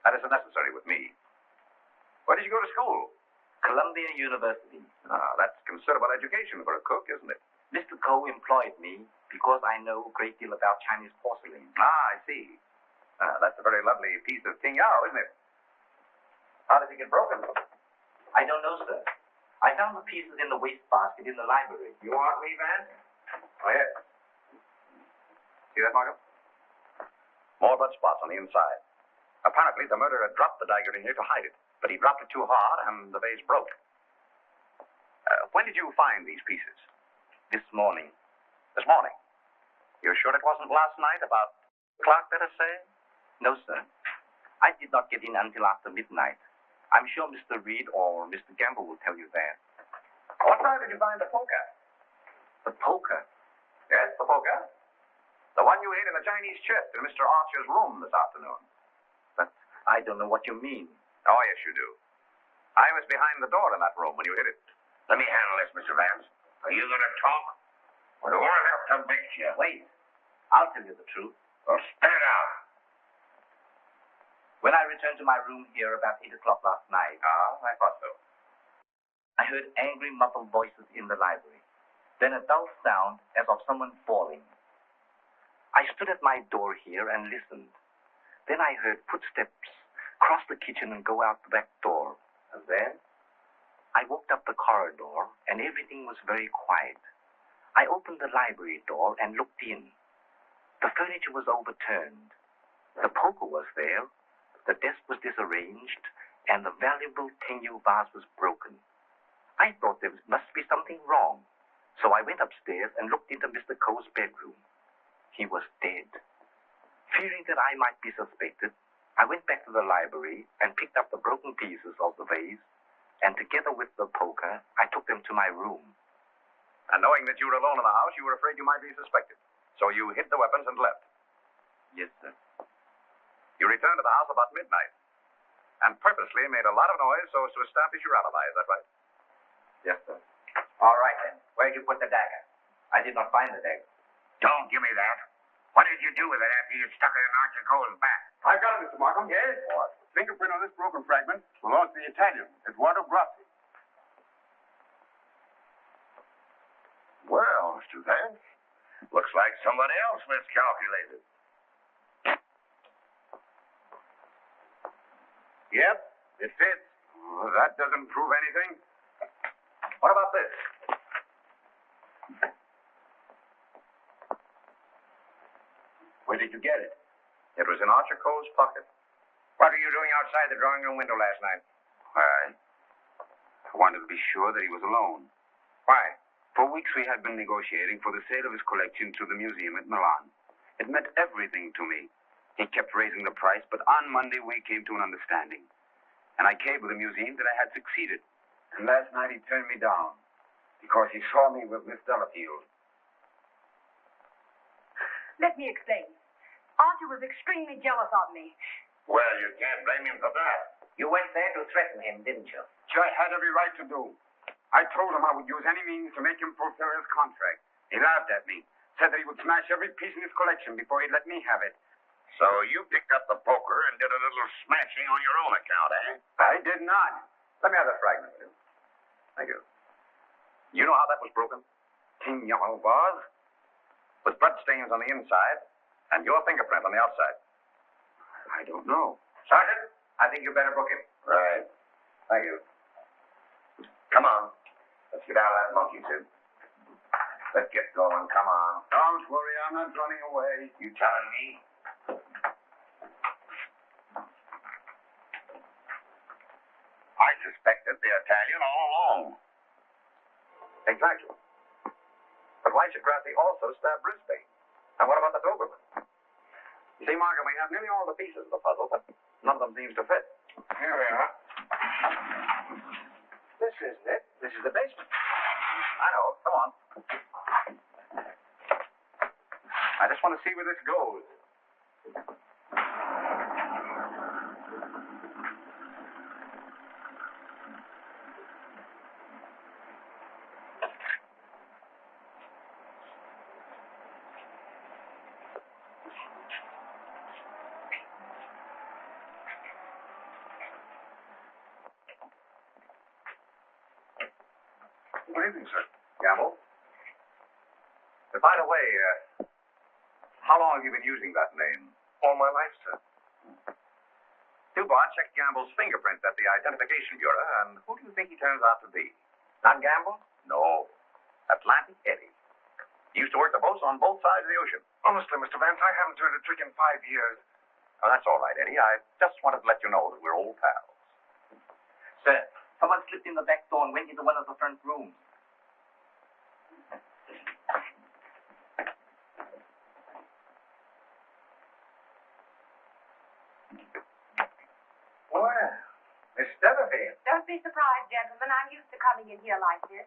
That isn't necessary with me. Where did you go to school? Columbia University. Ah, that's considerable education for a cook, isn't it? Mr. Coe employed me because I know a great deal about Chinese porcelain. Ah, I see. That's a very lovely piece of Ting Yao, isn't it? How did it get broken? I don't know, sir. I found the pieces in the wastebasket in the library. You want me, Vance? Oh, yes. See that, Markham? More blood spots on the inside. Apparently, the murderer dropped the dagger in here to hide it, but he dropped it too hard, and the vase broke. When did you find these pieces? This morning. This morning? You're sure it wasn't last night, about 2 o'clock, let us say? No, sir. I did not get in until after midnight. I'm sure Mr. Reed or Mr. Gamble will tell you that. What time did you find the poker? The poker? Yes, the poker. The one you hid in the Chinese chest in Mr. Archer's room this afternoon. But I don't know what you mean. Oh, yes, you do. I was behind the door in that room when you hid it. Let me handle this, Mr. Vance. Are you going to talk? Or do I have to make you? Wait. I'll tell you the truth. Well, spit it out. When I returned to my room here about 8 o'clock last night, I thought so. I heard angry, muffled voices in the library. Then a dull sound as of someone falling. I stood at my door here and listened. Then I heard footsteps cross the kitchen and go out the back door. And then? I walked up the corridor, and everything was very quiet. I opened the library door and looked in. The furniture was overturned. The poker was there. The desk was disarranged, and the valuable Tenyu vase was broken. I thought there must be something wrong, so I went upstairs and looked into Mr. Coe's bedroom. He was dead. Fearing that I might be suspected, I went back to the library and picked up the broken pieces of the vase, and together with the poker, I took them to my room. And knowing that you were alone in the house, you were afraid you might be suspected. So you hid the weapons and left. Yes, sir. You returned to the house about midnight and purposely made a lot of noise so as to establish your alibi. Is that right? Yes, sir. All right, then. Where'd you put the dagger? I did not find the dagger. Don't give me that. What did you do with it after you stuck it in Archer Cole's back? I got it, Mr. Markham. Yes? What? The fingerprint on this broken fragment belongs to the Italian, Eduardo Grassi. Well, Mr. Vance, looks like somebody else miscalculated. Yep, it fits. Oh, that doesn't prove anything. What about this? Where did you get it? It was in Archer Cole's pocket. What were you doing outside the drawing room window last night? I wanted to be sure that he was alone. Why? For weeks we had been negotiating for the sale of his collection to the museum at Milan. It meant everything to me. He kept raising the price, but on Monday we came to an understanding. And I cabled the museum that I had succeeded. And last night he turned me down because he saw me with Miss Delafield. Let me explain. Archer was extremely jealous of me. Well, you can't blame him for that. You went there to threaten him, didn't you? I had every right to do. I told him I would use any means to make him fulfill his contract. He laughed at me, said that he would smash every piece in his collection before he'd let me have it. So you picked up the poker and did a little smashing on your own account, eh? I did not. Let me have that fragment, Will. Thank you. You know how that was broken? King Yellow vase? With blood stains on the inside and your fingerprint on the outside. I don't know. Sergeant, I think you better book him. Right. Thank you. Come on. Let's get out of that monkey suit. Let's get going. Come on. Don't worry, I'm not running away. You telling me? I suspected the Italian all along. Exactly. But why should Grassi also stab Brisbane? And what about the Doberman? You see, Markham, we have nearly all the pieces of the puzzle, but none of them seems to fit. Here we are. This isn't it. This is the basement. I know. Come on. I just want to see where this goes. Good evening, sir. Gamble? By the way, how long have you been using that name? All my life, sir. Dubart checked Gamble's fingerprint at the Identification Bureau, and who do you think he turns out to be? Not Gamble? No. Atlantic Eddie. He used to work the boats on both sides of the ocean. Honestly, Mr. Vance, I haven't turned a trick in 5 years. Oh, that's all right, Eddie. I just wanted to let you know that we're old pals. Sir, someone slipped in the back door and went into one of the front rooms. Well, Miss Delafield, Don't be surprised, gentlemen. I'm used to coming in here like this.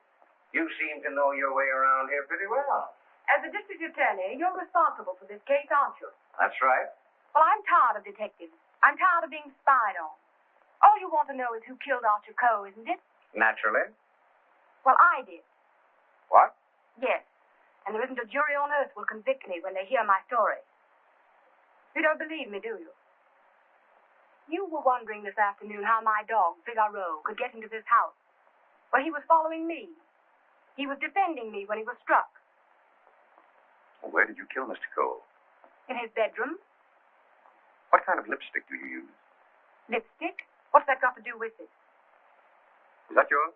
you seem to know your way around here pretty well. As the district attorney, you're responsible for this case, aren't you? That's right. Well, I'm tired of detectives. I'm tired of being spied on. All you want to know is who killed Archer Coe, isn't it? Naturally. Well, I did. What? Yes. And there isn't a jury on earth will convict me when they hear my story. You don't believe me, do you? You were wondering this afternoon how my dog, Figaro, could get into this house. Well, he was following me. He was defending me when he was struck. Where did you kill Mr. Cole? In his bedroom. What kind of lipstick do you use? Lipstick? What's that got to do with it? Is that yours?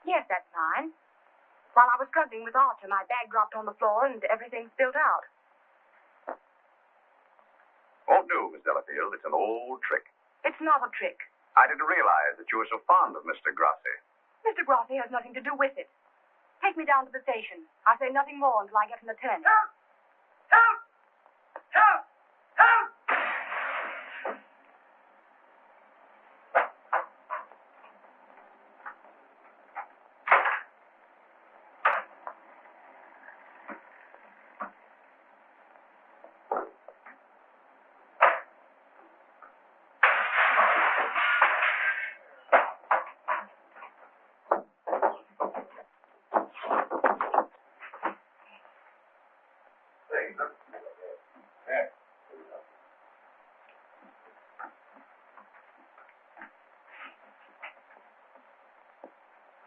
Yes, that's mine. While I was struggling with Archer, my bag dropped on the floor and everything spilled out. Won't do, Miss Delafield. It's an old trick. It's not a trick. I didn't realize that you were so fond of Mr. Grassi. Mr. Grassi has nothing to do with it. Take me down to the station. I'll say nothing more until I get an attorney. Help! Help! Help!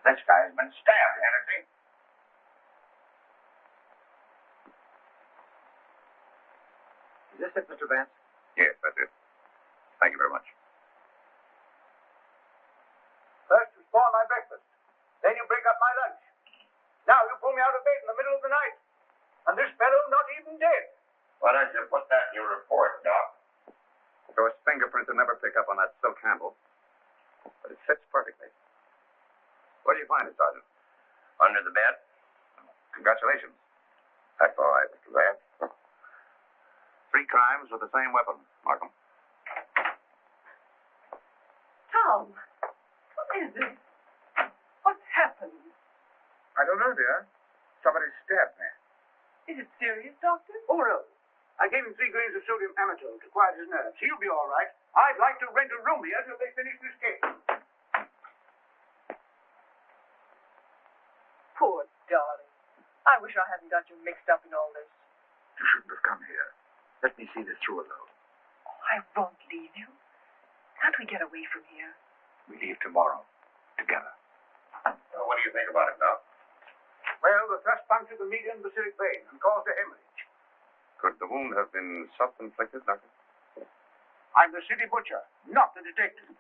This guy's been stabbed, hasn't he? Is this it, Mr. Vance? Yes, that's it. Thank you very much. First you spoil my breakfast. Then you break up my lunch. Now you pull me out of bed in the middle of the night. And this fellow not even dead. Why don't you put that in your report, Doc? Of course, fingerprints will never pick up on that silk handle. But it fits perfectly. Where do you find it, Sergeant? Under the bed? Congratulations. That's all right, Mr. Vance. 3 crimes with the same weapon, Markham. Tom, what is it? What's happened? I don't know, dear. Somebody stabbed me. Is it serious, Doctor? Oh, no. I gave him 3 grains of sodium amytal to quiet his nerves. He'll be all right. I'd like to rent a room here till they finish this case. Poor darling. I wish I hadn't got you mixed up in all this. You shouldn't have come here. Let me see this through alone. Oh, I won't leave you. Can't we get away from here? We leave tomorrow. Together. Well, what do you think about it, Doc? Well, the thrust punctured the median basilic vein and caused a hemorrhage. Could the wound have been self-inflicted, Doctor? I'm the city butcher, not the detective.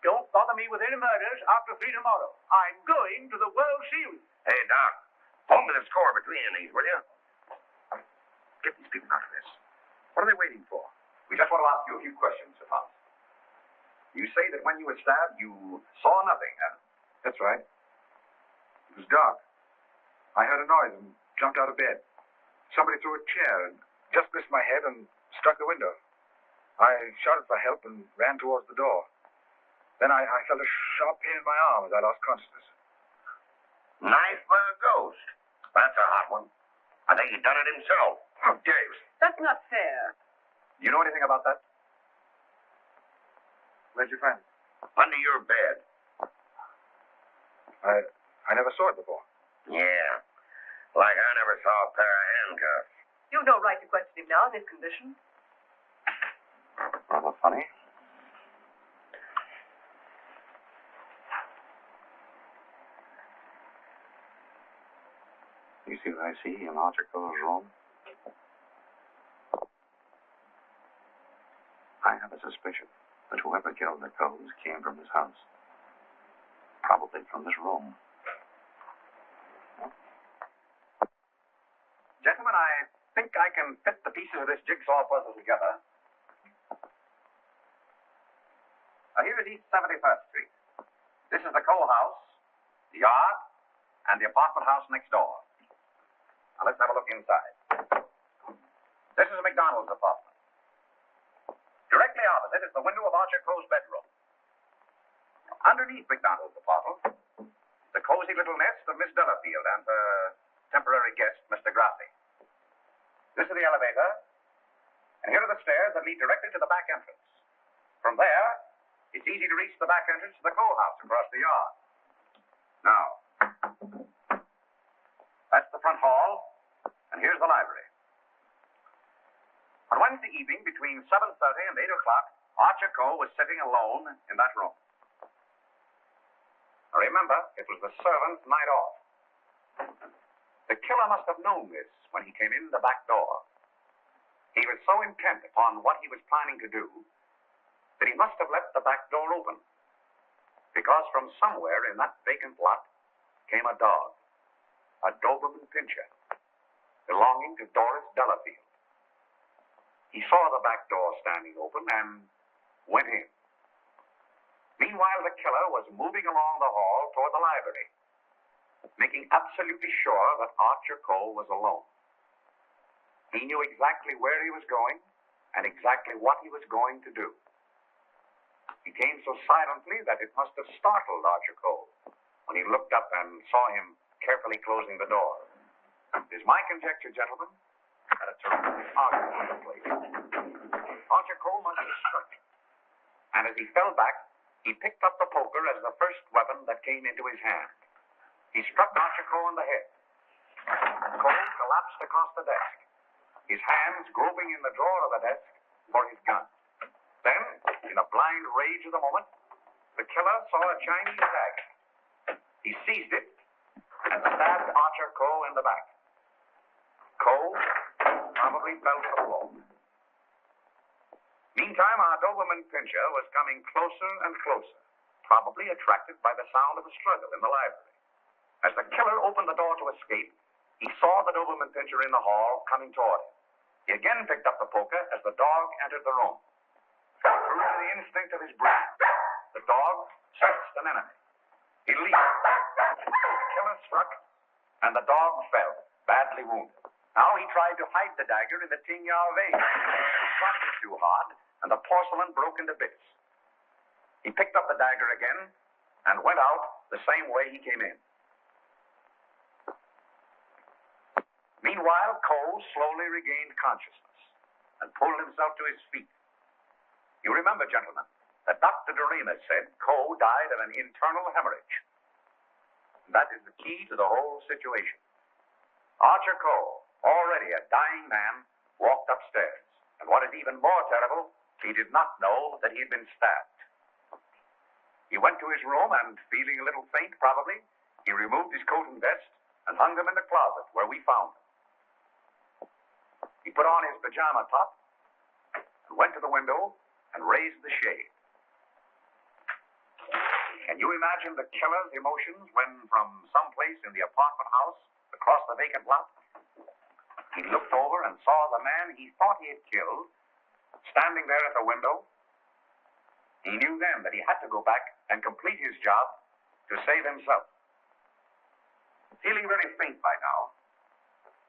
Don't bother me with any murders after 3 tomorrow. I'm going to the World Series. Hey, Doc, hold me the score between these, will you? Get these people out of this. What are they waiting for? We just want to ask you a few questions, Sir Thomas. You say that when you were stabbed, you saw nothing, huh? That's right. It was dark. I heard a noise and jumped out of bed. Somebody threw a chair and just missed my head and struck the window. I shouted for help and ran towards the door. Then I felt a sharp pain in my arm as I lost consciousness. Knife by a ghost. That's a hot one. I think he done it himself. How dare you? That's not fair. You know anything about that? Where'd you find it? Under your bed. I never saw it before. Yeah. Like I never saw a pair of handcuffs. You've no right to question him now in this condition. Rather funny. You see what I see in Archer Cole's room? I have a suspicion that whoever killed the Coles came from his house. Probably from this room. Gentlemen, I think I can fit the pieces of this jigsaw puzzle together. Now, here is East 71st Street. This is the Cole house, the yard, and the apartment house next door. Now, let's have a look inside. This is McDonald's apartment. Directly opposite is the window of Archer Cole's bedroom. Underneath McDonald's apartment, the cozy little nest of Miss Delafield and her temporary guest, Mr. Grassi. This is the elevator, and here are the stairs that lead directly to the back entrance. From there, it's easy to reach the back entrance to the Cole house across the yard. Now, that's the front hall, and here's the library. On Wednesday evening, between 7:30 and 8 o'clock, Archer Cole was sitting alone in that room. Now remember, it was the servant's night off. The killer must have known this when he came in the back door. He was so intent upon what he was planning to do that he must have left the back door open. Because from somewhere in that vacant lot came a dog, a Doberman Pinscher, belonging to Doris Delafield. He saw the back door standing open and went in. Meanwhile, the killer was moving along the hall toward the library, making absolutely sure that Archer Cole was alone. He knew exactly where he was going and exactly what he was going to do. He came so silently that it must have startled Archer Cole when he looked up and saw him carefully closing the door. It is my conjecture, gentlemen, that a terrific argument took place. Archer Cole must have struck, and as he fell back, he picked up the poker as the first weapon that came into his hand. He struck Archer Cole on the head. Cole collapsed across the desk, his hands groping in the drawer of the desk for his gun. Then, in a blind rage of the moment, the killer saw a Chinese dagger. He seized it and stabbed Archer Coe in the back. Coe probably fell to the floor. Meantime, our Doberman Pinscher was coming closer and closer, probably attracted by the sound of a struggle in the library. As the killer opened the door to escape, he saw the Doberman Pinscher in the hall coming toward him. He again picked up the poker as the dog entered the room. True to the instinct of his breed, the dog sensed an enemy. He leaped. The killer struck, and the dog fell, badly wounded. Now he tried to hide the dagger in the Tignard vase. He struck it too hard, and the porcelain broke into bits. He picked up the dagger again and went out the same way he came in. Meanwhile, Coe slowly regained consciousness and pulled himself to his feet. You remember, gentlemen, that Dr. Doremus said Coe died of an internal hemorrhage. That is the key to the whole situation. Archer Coe, already a dying man, walked upstairs. And what is even more terrible, he did not know that he had been stabbed. He went to his room and, feeling a little faint probably, he removed his coat and vest and hung them in the closet where we found them. He put on his pajama top and went to the window and raised the shade. Can you imagine the killer's emotions when, from someplace in the apartment house across the vacant lot, he looked over and saw the man he thought he had killed standing there at the window? He knew then that he had to go back and complete his job to save himself. Feeling very faint by now,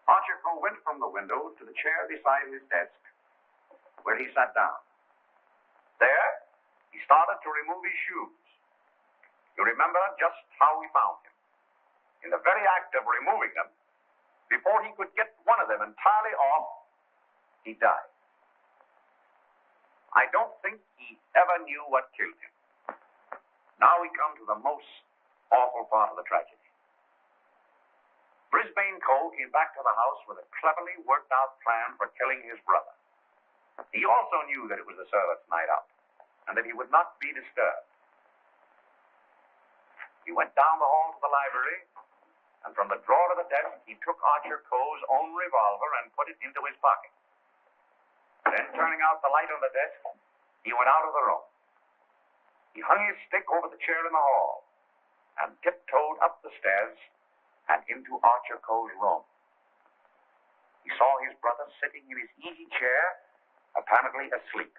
Archer Coe went from the window to the chair beside his desk, where he sat down. There, he started to remove his shoes. You remember just how we found him. In the very act of removing them, before he could get one of them entirely off, he died. I don't think he ever knew what killed him. Now we come to the most awful part of the tragedy. Brisbane Coe came back to the house with a cleverly worked out plan for killing his brother. He also knew that it was the servants' night out, and that he would not be disturbed. He went down the hall to the library, and from the drawer of the desk, he took Archer Coe's own revolver and put it into his pocket. Then, turning out the light on the desk, he went out of the room. He hung his stick over the chair in the hall and tiptoed up the stairs and into Archer Coe's room. He saw his brother sitting in his easy chair, apparently asleep.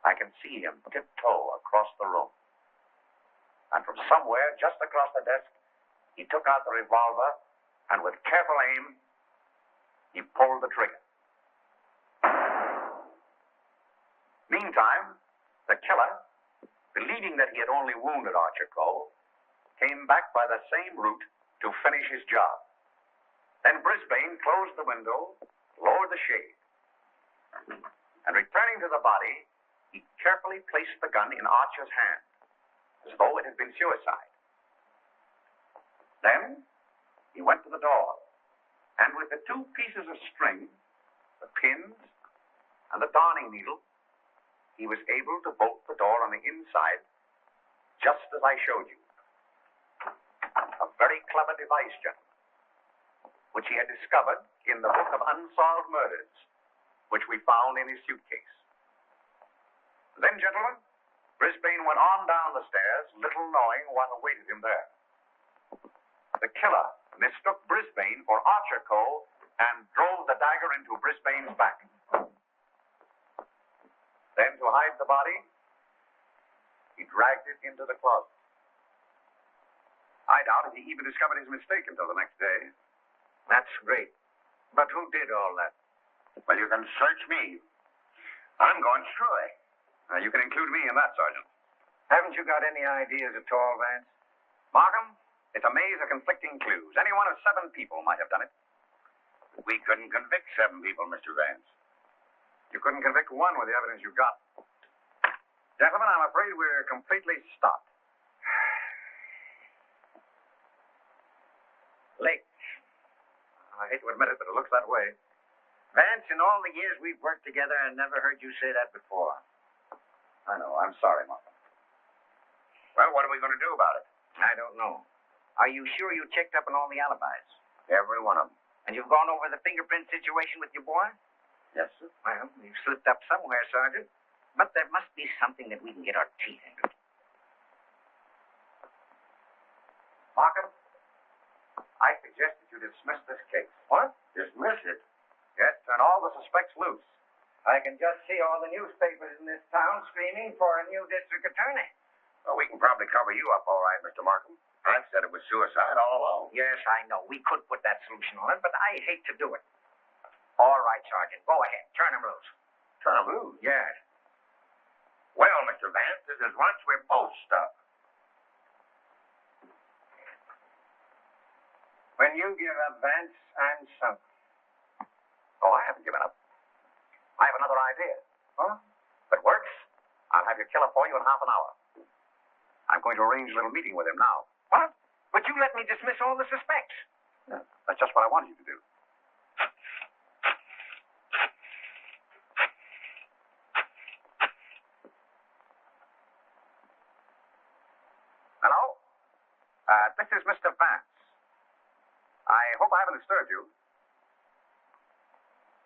I can see him tiptoe across the room. And from somewhere just across the desk, he took out the revolver, and with careful aim, he pulled the trigger. Meantime, the killer, believing that he had only wounded Archer Coe, came back by the same route to finish his job. Then Brisbane closed the window, lowered the shade, and returning to the body, he carefully placed the gun in Archer's hand, as though it had been suicide. Then he went to the door, and with the two pieces of string, the pins, and the darning needle, he was able to bolt the door on the inside, just as I showed you. A very clever device, gentlemen, which he had discovered in the book of Unsolved Murders, which we found in his suitcase. Then, gentlemen, Brisbane went on down the stairs, little knowing what awaited him there. The killer mistook Brisbane for Archer Coe and drove the dagger into Brisbane's back. Then, to hide the body, he dragged it into the closet. I doubt if he even discovered his mistake until the next day. That's great. But who did all that? Well, you can search me. I'm going straight. You can include me in that, Sergeant. Haven't you got any ideas at all, Vance? Markham, it's a maze of conflicting clues. Any one of 7 people might have done it. We couldn't convict 7 people, Mr. Vance. You couldn't convict one with the evidence you got. Gentlemen, I'm afraid we're completely stopped. Lake. I hate to admit it, but it looks that way. Vance, in all the years we've worked together, I never heard you say that before. I know. I'm sorry, Markham. Well, what are we going to do about it? I don't know. Are you sure you checked up on all the alibis? Every one of them. And you've gone over the fingerprint situation with your boy? Yes, sir. Well, we've slipped up somewhere, Sergeant. But there must be something that we can get our teeth into. Markham, I suggest that you dismiss this case. What? Dismiss it? Yes, turn all the suspects loose. I can just see all the newspapers in this town screaming for a new district attorney. Well, we can probably cover you up all right, Mr. Markham. I've said it was suicide all along. Yes, I know. We could put that solution on it, but I hate to do it. All right, Sergeant. Go ahead. Turn him loose. Turn him loose? Yes. Well, Mr. Vance, this is once we're both stuck. When you give up, Vance, I'm sunk. Oh, I haven't given up. I have another idea. Huh? If it works, I'll have your killer for you in half an hour. I'm going to arrange a little meeting with him now. What? But you let me dismiss all the suspects. Yeah, that's just what I wanted you to do. Hello? This is Mr. Vance. I hope I haven't disturbed you.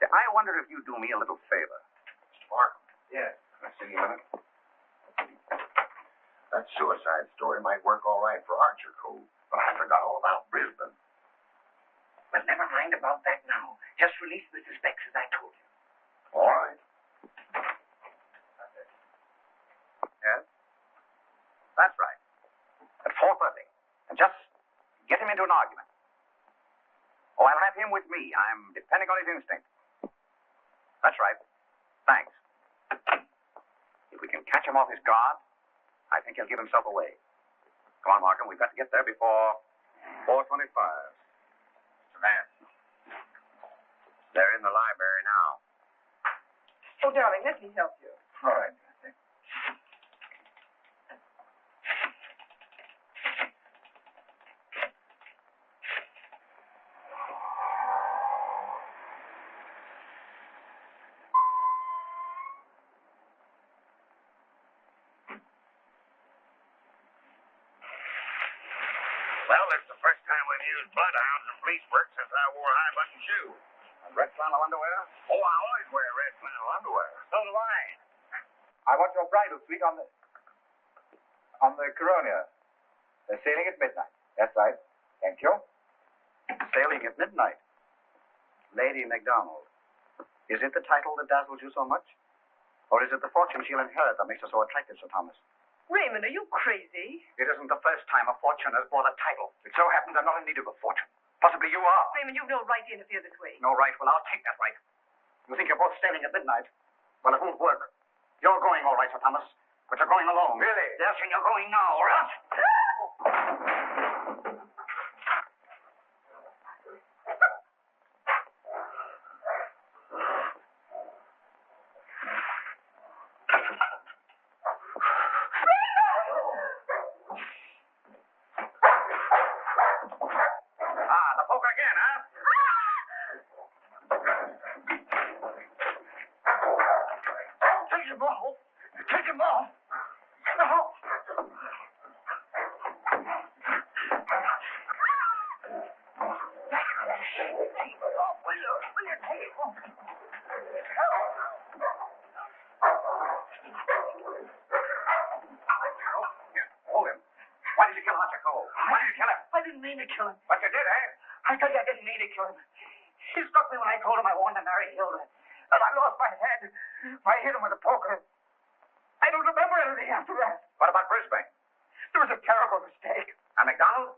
I wonder if you'd do me a little favor. Markham, Yes. I'll see you in a minute. That suicide story might work all right for Archer Cove, but I forgot all about Brisbane. But never mind about that now. Just release the suspects as I told you. All right. Yes? That's right. At 4:30. And just get him into an argument. Oh, I'll have him with me. I'm depending on his instinct. That's right. Thanks. If we can catch him off his guard, I think he'll give himself away. Come on, Markham. We've got to get there before 4:25. Mr. Vance, they're in the library now. Oh, darling, let me help you. All right. Well, it's the first time we've used bloodhounds in police work since I wore high-button shoes. And red flannel underwear? Oh, I always wear red flannel underwear. So do I. I want your bridal suite on the Coronia. They're sailing at midnight. That's right. Thank you. Sailing at midnight. Lady MacDonald. Is it the title that dazzles you so much? Or is it the fortune she'll inherit that makes her so attractive, Sir Thomas? Raymond, are you crazy? It isn't the first time a fortune has bought a title. It so happens I'm not in need of a fortune. Possibly you are. Raymond, you've no right to interfere this way. No right? Well, I'll take that right. You think you're both sailing at midnight? Well, it won't work. You're going all right, Sir Thomas. But you're going alone. Really? Yes, and you're going now, or else. The poker again, huh? Take him off. Take him off. No. Hold him. Why did you kill Archer Cole? Why did you kill him? I didn't mean to kill him. But you did, eh? I tell you, I didn't mean to kill him. He struck me when I told him I wanted to marry Hilda. And I lost my head. I hit him with a poker. I don't remember anything after that. What about Brisbane? There was a terrible mistake. And MacDonald?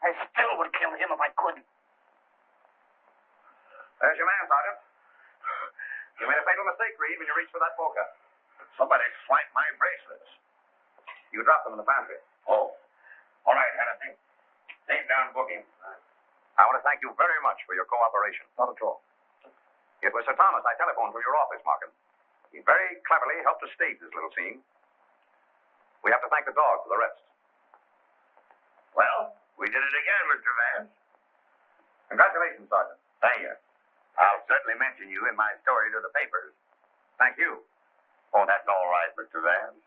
I still would kill him if I could. There's your man, Sergeant. You made a fatal mistake, Reed, when you reached for that poker. Somebody swiped my bracelets. You dropped them in the pantry. Oh. All right, Hennessy. Take down booking. I want to thank you very much for your cooperation. Not at all. It was Sir Thomas I telephoned to your office, Markham. He very cleverly helped us stage this little scene. We have to thank the dog for the rest. Well, we did it again, Mr. Vance. Congratulations, Sergeant. Thank you. I'll certainly mention you in my story to the papers. Thank you. Oh, that's all right, Mr. Vance.